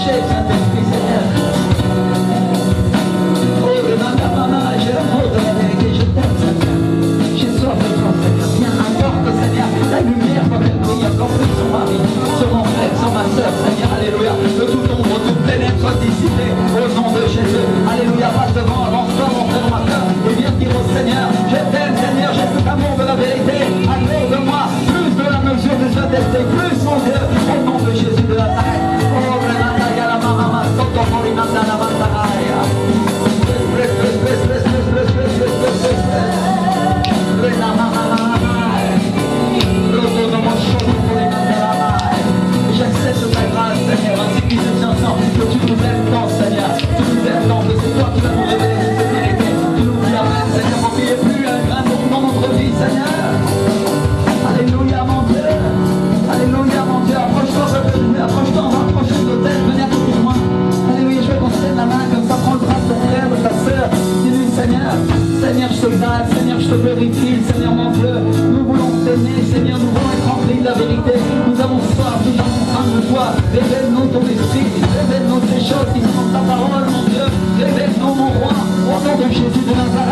J'ai Saint-Esprit, Seigneur. Oh, j'ai l'amour de la vérité, je t'aime, Seigneur. J'ai soif de toi, Seigneur. Viens, apporte, Seigneur, la lumière comme elle brille encore plus sur ma vie, sur mon frère, sur ma soeur, Seigneur. Alléluia. Que toute ombre, toute ténèbre soit dissipée au nom de Jésus. Alléluia. Passe devant, lance-toi, mon frère, ma soeur, et viens dire au Seigneur, je t'aime, Seigneur, j'ai cet amour de la vérité. Accorde-moi plus de la mesure de Saint-Esprit, plus, mon Dieu, au nom de Jésus de Nazareth. Oh, Renata, Yalamama, Soto, Morimanda, Lavantaraia. J'accepte ta grâce, Seigneur, ainsi que nous ensemble, que tu nous aimes tant, Seigneur, tu nous aimes tant, que c'est toi qui vas nous révéler cette vérité. Tu nous dis amen, Seigneur, pour qu'il n'y ait plus un grain d'ombre dans notre vie, Seigneur. Alléluia, mon Dieu. Alléluia, mon Dieu. Approche-toi, approche-toi, approche de l'autel, venez à côté de moi. Alléluia, je veux qu'on se tienne la main comme ça, prends le bras de ton frère, de ta soeur. Dis-lui, Seigneur, Seigneur, je te grâce, Seigneur, je te glorifie, Seigneur, mon Dieu. Nous voulons t'aimer, Seigneur, nous voulons être remplis de la vérité. Nous avons soif, nous avons faim de toi. Révèle-nous ton esprit, révèle-nous ces choses qui sont ta parole, mon Dieu. Révèle-nous, mon roi, au nom de Jésus de Nazareth.